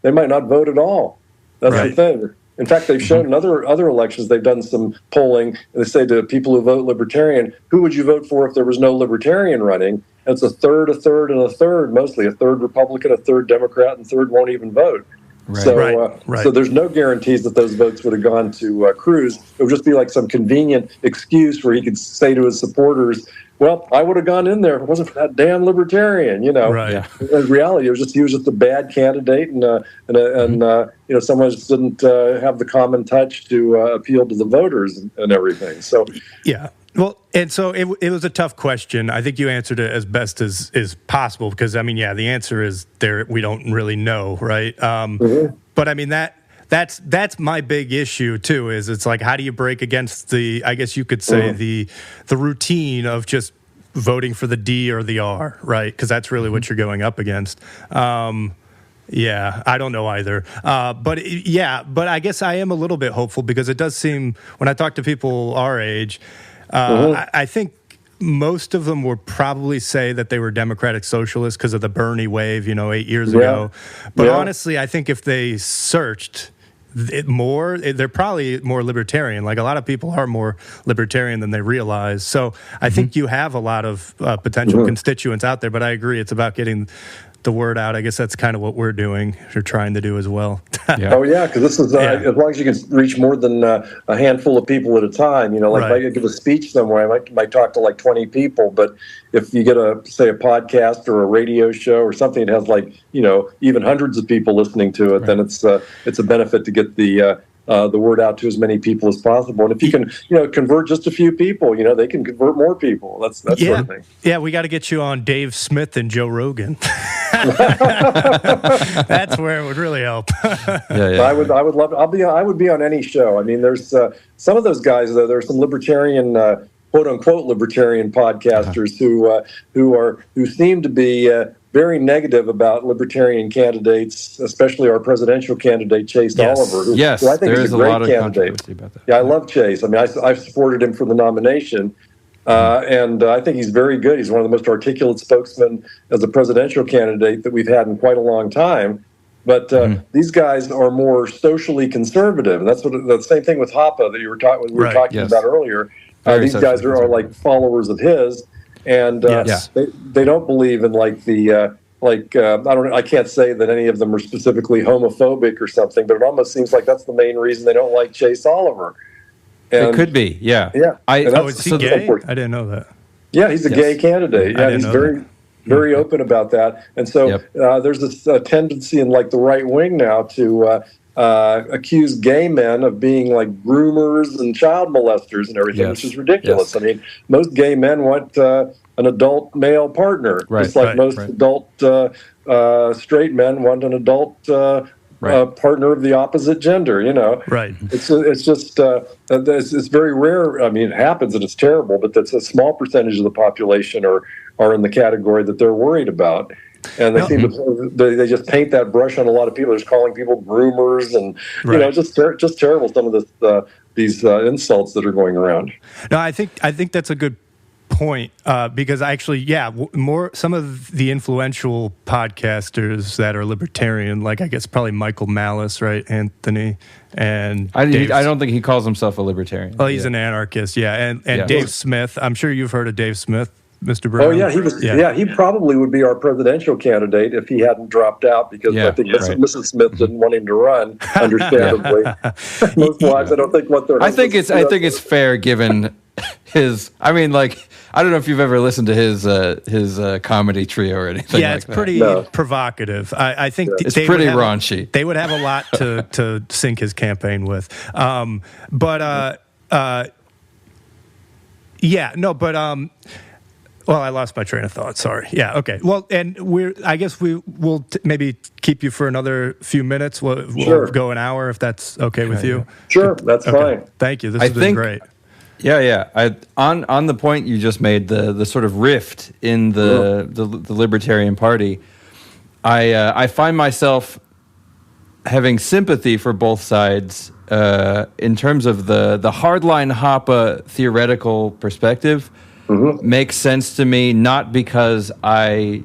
they might not vote at all. That's the thing. In fact, they've shown in other elections, they've done some polling, and they say to people who vote Libertarian, who would you vote for if there was no Libertarian running? And it's a third, and a third, mostly. A third Republican, a third Democrat, and a third won't even vote. Right. So there's no guarantees that those votes would have gone to Cruz. It would just be like some convenient excuse where he could say to his supporters, well, I would have gone in there if it wasn't for that damn Libertarian, Right. In reality, he was just a bad candidate, and someone just didn't have the common touch to appeal to the voters and everything. So yeah. Well, and so it was a tough question. I think you answered it as best as possible because, I mean, the answer is there. We don't really know, right? But I mean, that's my big issue too. Is it's like, how do you break against I guess you could say the routine of just voting for the D or the R, right? Because that's really what you're going up against. Yeah, I don't know either. But I guess I am a little bit hopeful because it does seem when I talk to people our age. I think most of them would probably say that they were Democratic Socialists because of the Bernie wave, 8 years ago. But honestly, I think if they searched they're probably more libertarian. Like a lot of people are more libertarian than they realize. So I think you have a lot of potential constituents out there. But I agree, it's about getting the word out. I guess that's kind of what we're doing or trying to do as well. Yeah. Oh yeah, because this is as long as you can reach more than a handful of people at a time. You know, like Right. if I give a speech somewhere, I might talk to like 20 people. But if you get a podcast or a radio show or something that has like even hundreds of people listening to it, then it's a benefit to get the word out to as many people as possible. And if you can, convert just a few people, they can convert more people. That's sort of thing. Yeah, we got to get you on Dave Smith and Joe Rogan. That's where it would really help. I would love. I would be on any show. I mean, there's some of those guys though. There are some libertarian, quote unquote, libertarian podcasters who seem to be very negative about libertarian candidates, especially our presidential candidate Chase Oliver. Who I think is a great candidate. About that. Yeah, I love Chase. I mean, I've supported him for the nomination. And I think he's very good. He's one of the most articulate spokesmen as a presidential candidate that we've had in quite a long time. But these guys are more socially conservative, and that's the same thing with Hoppe that we were talking about earlier. These guys are like followers of his, and they don't believe in like the I can't say that any of them are specifically homophobic or something, but it almost seems like that's the main reason they don't like Chase Oliver. And, it could be, yeah. Is he gay? I didn't know that. Yeah, he's a gay candidate. Yeah, he's very open about that. And so there's this tendency in like the right wing now to accuse gay men of being like groomers and child molesters and everything, which is ridiculous. I mean, most gay men want an adult male partner, just like most adult straight men want an adult partner of the opposite gender. Right. It's just it's very rare. I mean, it happens and it's terrible, but that's a small percentage of the population are in the category that they're worried about. And they seem to they just paint that brush on a lot of people. They're just calling people groomers and just terrible. Some of these insults that are going around. No, I think that's a good point because actually, more some of the influential podcasters that are libertarian, like I guess probably Michael Malice, right, Anthony, and I don't think he calls himself a libertarian. Well, he's an anarchist, and Dave Smith. I'm sure you've heard of Dave Smith, Mr. Brown. Oh yeah, he was. Yeah, he probably would be our presidential candidate if he hadn't dropped out because I think Mrs. Smith didn't want him to run. Understandably, most wives I don't think want their. I think it's fair given his. I mean, like. I don't know if you've ever listened to his comedy trio or anything. Yeah, it's pretty provocative. I think it's pretty raunchy. They would have a lot to sink his campaign with. Well, I lost my train of thought. Sorry. Yeah. Okay. Well, and I guess we will maybe keep you for another few minutes. We'll go an hour if that's okay with you. Sure, that's fine. Thank you. This has been great. Yeah. On the point you just made, the sort of rift in the Libertarian Party, I find myself having sympathy for both sides in terms of the hardline Hoppe theoretical perspective. Makes sense to me, not because I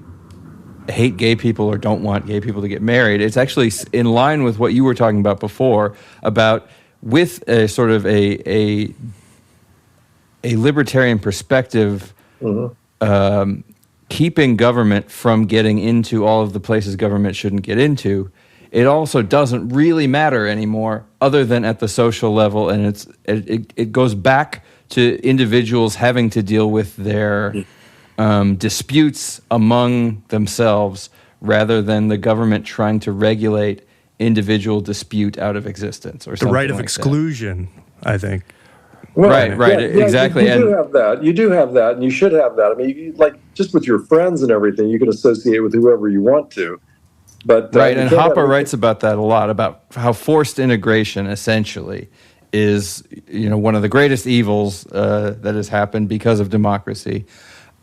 hate gay people or don't want gay people to get married. It's actually in line with what you were talking about before, about with a sort of a libertarian perspective, keeping government from getting into all of the places government shouldn't get into. It also doesn't really matter anymore, other than at the social level, and it goes back to individuals having to deal with their disputes among themselves, rather than the government trying to regulate individual dispute out of existence or something. The right of like exclusion, I think. Well, right, exactly. You do have that. You do have that, and you should have that. I mean, like just with your friends and everything, you can associate with whoever you want to. But and Hoppe writes about that a lot, about how forced integration essentially is, one of the greatest evils that has happened because of democracy.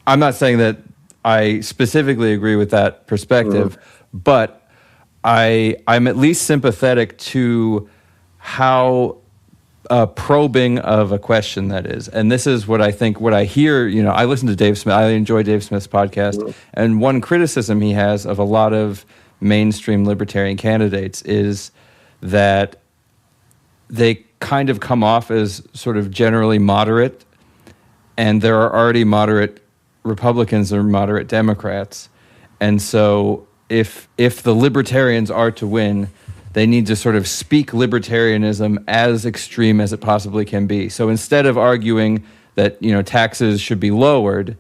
I'm not saying that I specifically agree with that perspective, but I'm at least sympathetic to how probing of a question that is. And this is what I think, what I hear, I listen to Dave Smith, I enjoy Dave Smith's podcast, and one criticism he has of a lot of mainstream libertarian candidates is that they kind of come off as sort of generally moderate, and there are already moderate Republicans or moderate Democrats. And so if the libertarians are to win, they need to sort of speak libertarianism as extreme as it possibly can be. So instead of arguing that, taxes should be lowered,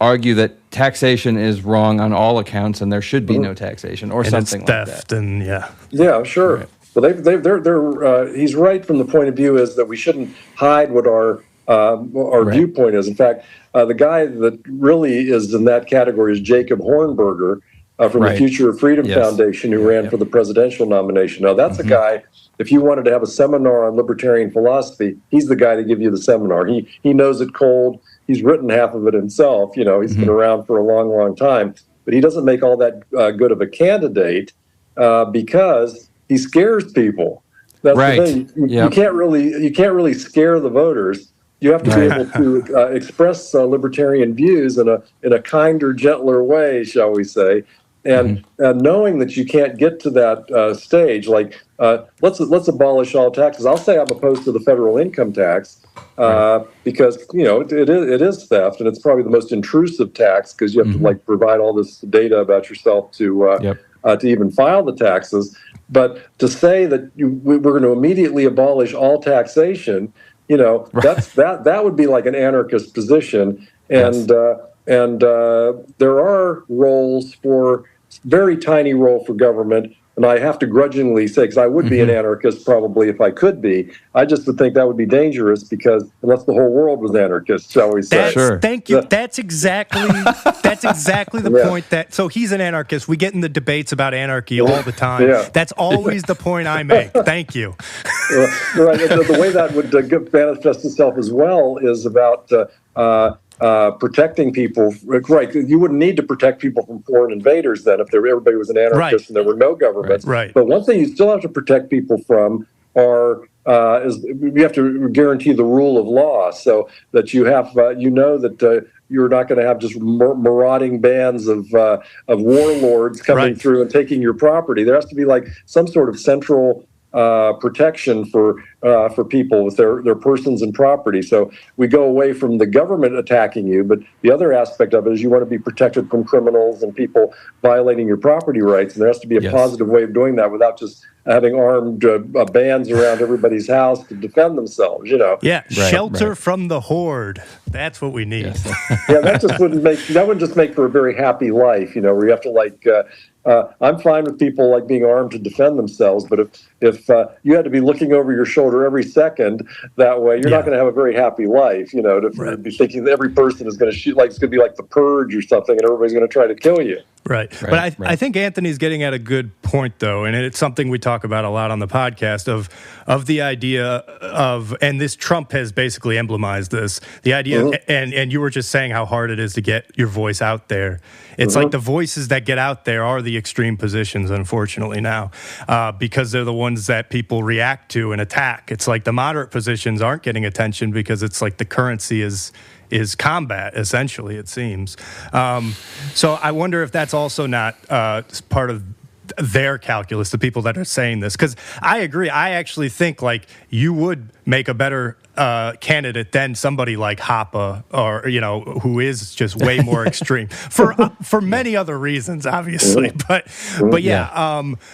argue that taxation is wrong on all accounts and there should be no taxation or and something it's like theft that. And Yeah, sure. Right. Well, he's right from the point of view is that we shouldn't hide what our Right. viewpoint is. In fact, the guy that really is in that category is Jacob Hornberger from the Right. Future of Freedom Yes. Foundation, who ran for the presidential nomination. Now, that's a guy, if you wanted to have a seminar on libertarian philosophy, he's the guy to give you the seminar. He knows it cold. He's written half of it himself. He's been around for a long, long time. But he doesn't make all that good of a candidate because he scares people. That's Right. the thing. You can't really scare the voters. You have to be able to express libertarian views in a kinder, gentler way, shall we say? And knowing that you can't get to that stage, like let's abolish all taxes. I'll say I'm opposed to the federal income tax because it is theft, and it's probably the most intrusive tax because you have to provide all this data about yourself to even file the taxes. But to say that we're going to immediately abolish all taxation, that would be like an anarchist position. And there are roles for very tiny role for government. And I have to grudgingly say, because I would be an anarchist probably if I could be, I just would think that would be dangerous because unless the whole world was anarchist, shall we say? Thank you. That's exactly the point. So he's an anarchist. We get in the debates about anarchy all the time. Yeah. That's always the point I make. Thank you. Right. The way that would manifest itself as well is about protecting people. Right. You wouldn't need to protect people from foreign invaders then if everybody was an anarchist and there were no governments. Right. But one thing you still have to protect people from is you have to guarantee the rule of law, so that you have that you're not going to have just marauding bands of warlords coming through and taking your property. There has to be like some sort of central protection for people with their persons and property. So we go away from the government attacking you, but the other aspect of it is you want to be protected from criminals and people violating your property rights. And there has to be a positive way of doing that without just having armed bands around everybody's house to defend themselves. Yeah, shelter from the horde. That's what we need. Yes. That wouldn't just make for a very happy life. Where you have to I'm fine with people being armed to defend themselves, but if you had to be looking over your shoulder every second that way, you're not going to have a very happy life. To be thinking that every person is going to shoot, it's going to be like the Purge or something, and everybody's going to try to kill you. Right. But I think Anthony's getting at a good point, though, and it's something we talk about a lot on the podcast of the idea of, and this Trump has basically emblemized this, the idea, and you were just saying how hard it is to get your voice out there. It's like the voices that get out there are the extreme positions, unfortunately, now, because they're the ones that people react to and attack. It's like the moderate positions aren't getting attention because it's like the currency is combat, essentially, it seems. So I wonder if that's also not part of their calculus, the people that are saying this. Because I agree. I actually think you would make a better candidate than somebody like Hoppe or, who is just way more extreme for many other reasons, obviously. But yeah.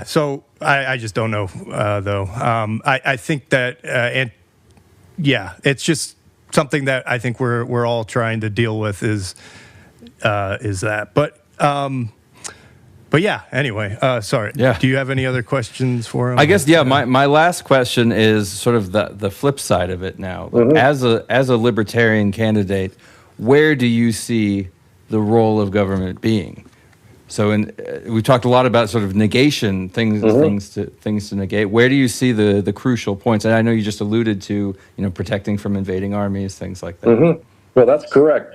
So I just don't know, though. I think that, it's just something that I think we're all trying to deal with is that. But yeah, anyway, sorry. Yeah. Do you have any other questions for him? I guess, my last question is sort of the flip side of it now. As a libertarian candidate, where do you see the role of government being? So we talked a lot about sort of negation, things to negate. Where do you see the crucial points? And I know you just alluded to, protecting from invading armies, things like that. Well, that's correct.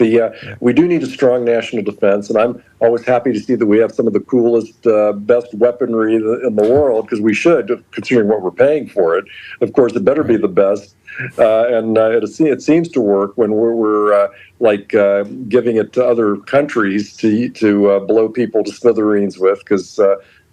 We do need a strong national defense, and I'm always happy to see that we have some of the coolest, best weaponry in the world, because we should, considering what we're paying for it. Of course, it better be the best. And it seems to work when we're giving it to other countries to blow people to smithereens with,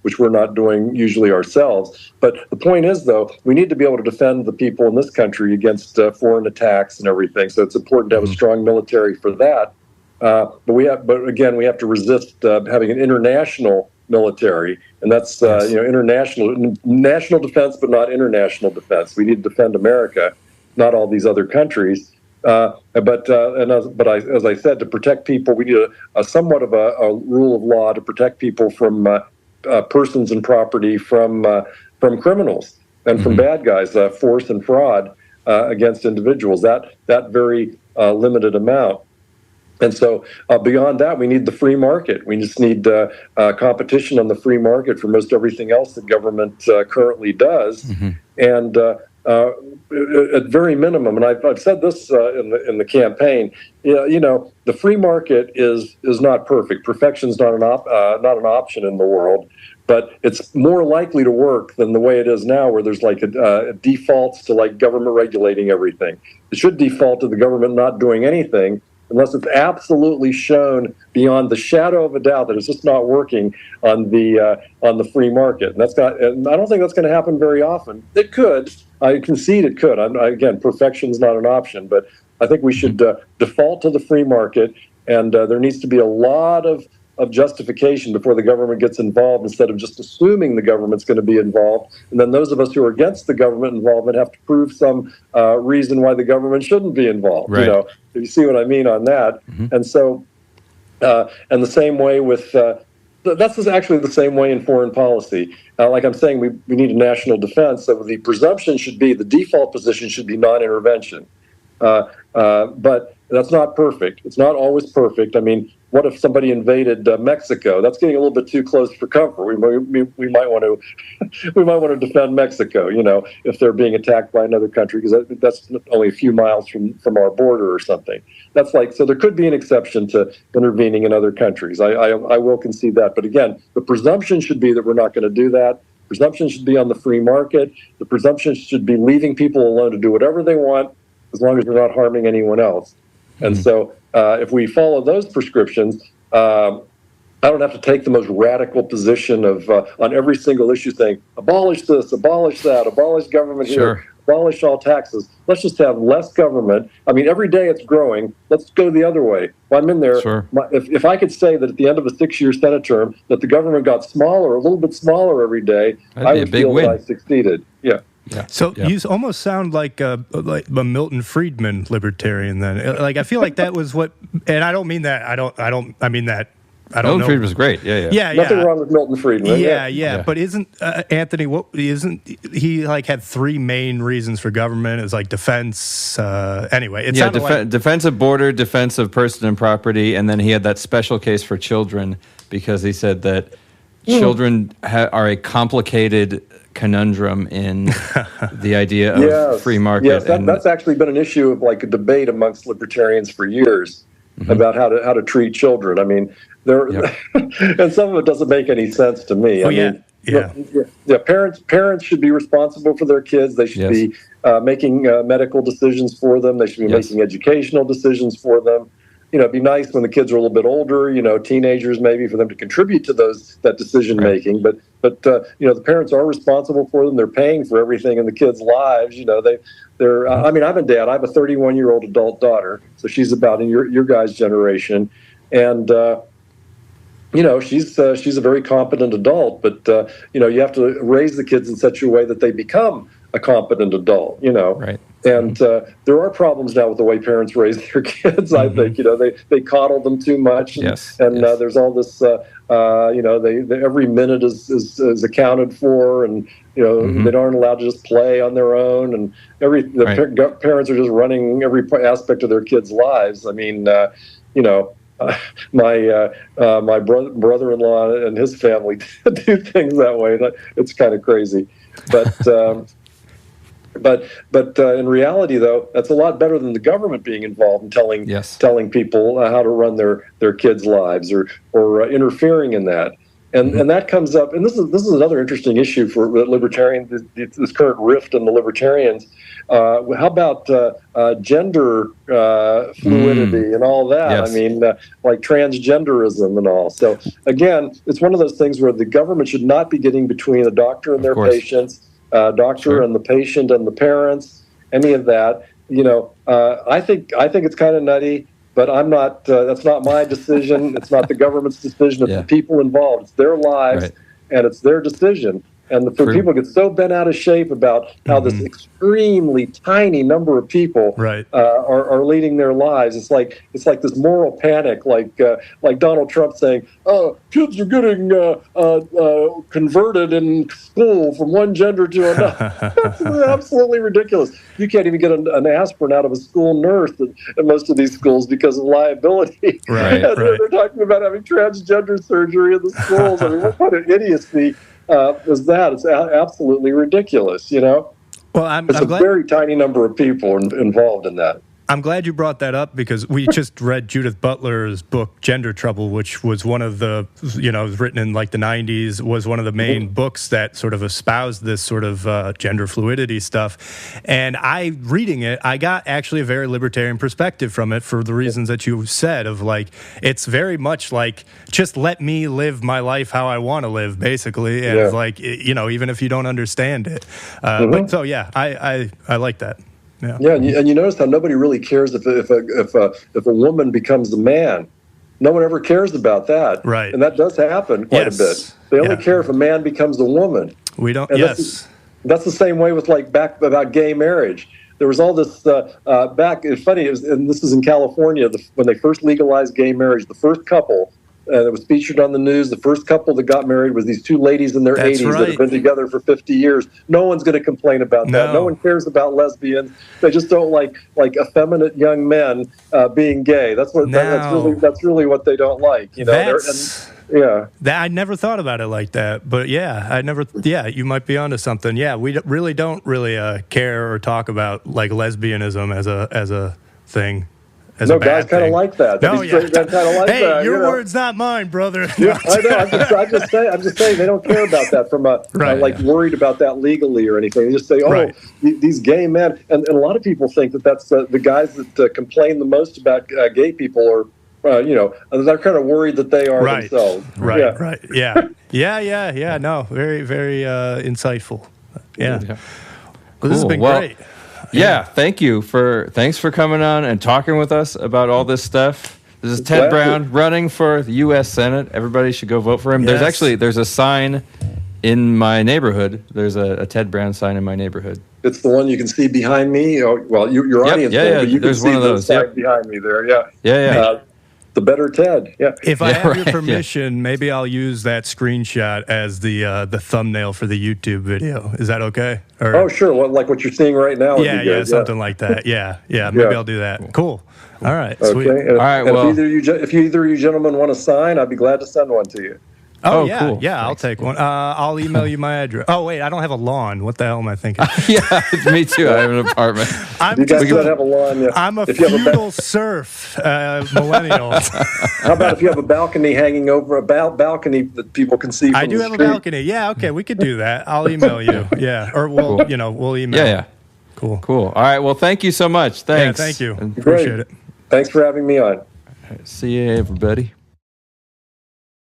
which we're not doing usually ourselves. But the point is, though, we need to be able to defend the people in this country against foreign attacks and everything. So it's important to have a strong military for that. But again, we have to resist having an international military, and that's national defense, but not international defense. We need to defend America, not all these other countries. As I said, to protect people, we need a somewhat of a rule of law to protect people from persons and property from criminals and from bad guys, force and fraud against individuals. That very limited amount. And so beyond that, we need the free market. We just need competition on the free market for most everything else that government currently does. And at very minimum, and I've said this in the campaign, the free market is not perfect. Perfection's not an option in the world, but it's more likely to work than the way it is now, where there's like a defaults to like government regulating everything. It should default to the government not doing anything, unless it's absolutely shown beyond the shadow of a doubt that it's just not working on the free market. And I don't think that's going to happen very often. It could. I concede it could. Again, perfection's not an option, but I think we should default to the free market, and there needs to be a lot of justification before the government gets involved, instead of just assuming the government's going to be involved. And then those of us who are against the government involvement have to prove some reason why the government shouldn't be involved. Right. You see what I mean on that? And so, and the same way with, that's actually the same way in foreign policy. Like I'm saying, we need a national defense. So the presumption should be, the default position should be non-intervention. But that's not perfect. It's not always perfect. I mean, what if somebody invaded Mexico? That's getting a little bit too close for comfort. We might want to defend Mexico, if they're being attacked by another country, because that's only a few miles from our border or something. That's so there could be an exception to intervening in other countries. I will concede that. But again, the presumption should be that we're not going to do that. Presumption should be on the free market. The presumption should be leaving people alone to do whatever they want, as long as they're not harming anyone else. And so if we follow those prescriptions, I don't have to take the most radical position of on every single issue saying, abolish this, abolish that, abolish government here, abolish all taxes. Let's just have less government. I mean, every day it's growing. Let's go the other way. Well, I'm in there. If I could say that at the end of a 6-year Senate term that the government got smaller, a little bit smaller every day, I would feel that I succeeded. Yeah. So you almost sound like a Milton Friedman libertarian. Then, like, I feel like that was what, and I don't mean that. I mean that. I don't know. Milton Friedman was great. Yeah. Nothing wrong with Milton Friedman. Yeah. But isn't Anthony? Isn't he like had 3 main reasons for government? It's like defense. Anyway, defense of border, defense of person and property, and then he had that special case for children, because he said that children are a complicated conundrum in the idea of free market. Yes, that's actually been an issue of like a debate amongst libertarians for years about how to treat children. I mean, and some of it doesn't make any sense to me. Parents should be responsible for their kids. They should be making medical decisions for them. They should be making educational decisions for them. It'd be nice when the kids are a little bit older, teenagers maybe, for them to contribute to that decision making. But the parents are responsible for them. They're paying for everything in the kids' lives. They're. I mean, I'm a dad. I have a 31-year-old adult daughter, so she's about in your guys' generation, and she's a very competent adult. But you have to raise the kids in such a way that they become a competent adult. Right. And there are problems now with the way parents raise their kids. I think they coddle them too much, and there's all this. Every minute is accounted for, and they aren't allowed to just play on their own, and parents are just running every aspect of their kids' lives. I mean, my brother-in-law and his family do things that way. It's kind of crazy, but. But in reality, though, that's a lot better than the government being involved in telling people how to run their kids' lives or interfering in that. And that comes up, and this is another interesting issue for libertarians, this current rift in the libertarians. How about gender fluidity and all that? Yes. I mean, like transgenderism and all. So again, it's one of those things where the government should not be getting between a doctor and their patients. Doctor and the patient and the parents, any of that. I think it's kind of nutty. but I'm not. That's not my decision. It's not the government's decision. It's the people involved. It's their lives, and it's their decision. And for people get so bent out of shape about how this extremely tiny number of people are leading their lives. It's like this moral panic, like Donald Trump saying, "Oh, kids are getting converted in school from one gender to another." That's absolutely ridiculous. You can't even get an aspirin out of a school nurse at most of these schools because of liability. They're talking about having transgender surgery in the schools. I mean, what kind of idiocy is that? It's absolutely ridiculous, you know? Well, it's a very tiny number of people involved in that. I'm glad you brought that up because we just read Judith Butler's book, Gender Trouble, which was one of the, written in like the 90s, was one of the main books that sort of espoused this sort of gender fluidity stuff. And reading it, I got actually a very libertarian perspective from it for the reasons that you said of like, it's very much like, just let me live my life how I want to live, basically. And it's like, even if you don't understand it. But so, yeah, I like that. Yeah, and you notice how nobody really cares if a woman becomes a man. No one ever cares about that, right? And that does happen quite a bit. They only care if a man becomes a woman. We don't. And that's the same way with back about gay marriage. There was all this back. It's funny, and this is in California when they first legalized gay marriage. The first couple. That was featured on the news. The first couple that got married was these two ladies in their 80s that have been together for 50 years. No one's going to complain about that. No one cares about lesbians. They just don't like effeminate young men being gay. That's really what they don't like. I never thought about it like that, but you might be onto something. Yeah, we really don't care or talk about like lesbianism as a thing. Guys kind of like that. Hey, your word's not mine, brother. Yeah, I know. I'm just saying they don't care about that from worried about that legally or anything. They just say, these gay men, and a lot of people think that that's the guys that complain the most about gay people are. They're kind of worried that they are themselves. Right. Yeah. No, very, very insightful. Yeah. Well, this has been great. Yeah, thanks for coming on and talking with us about all this stuff. This is Ted Brown running for the U.S. Senate. Everybody should go vote for him. Yes. There's a sign in my neighborhood. There's a Ted Brown sign in my neighborhood. It's the one you can see behind me. Well, your audience, but you can see one of those sign behind me there. Yeah. The better Ted. Yeah. If I have your permission, maybe I'll use that screenshot as the thumbnail for the YouTube video. Is that okay? Sure. Well, like what you're seeing right now. Yeah, something like that. Yeah. Maybe I'll do that. Cool. All right. Sweet. Okay. All right. Well, if either of you gentlemen want to sign, I'd be glad to send one to you. Oh, yeah, cool. Yeah, I'll take one. I'll email you my address. Oh, wait, I don't have a lawn. What the hell am I thinking? Yeah, it's me too. I have an apartment. You guys don't have a lawn yet. I'm a feudal serf millennial. How about if you have a balcony hanging over a balcony that people can see from I do have a balcony. Yeah, okay, we could do that. I'll email you. Yeah, or we'll email. Yeah. Cool. All right, well, thank you so much. Thanks. Yeah, thank you. Appreciate it. Thanks for having me on. See you, everybody.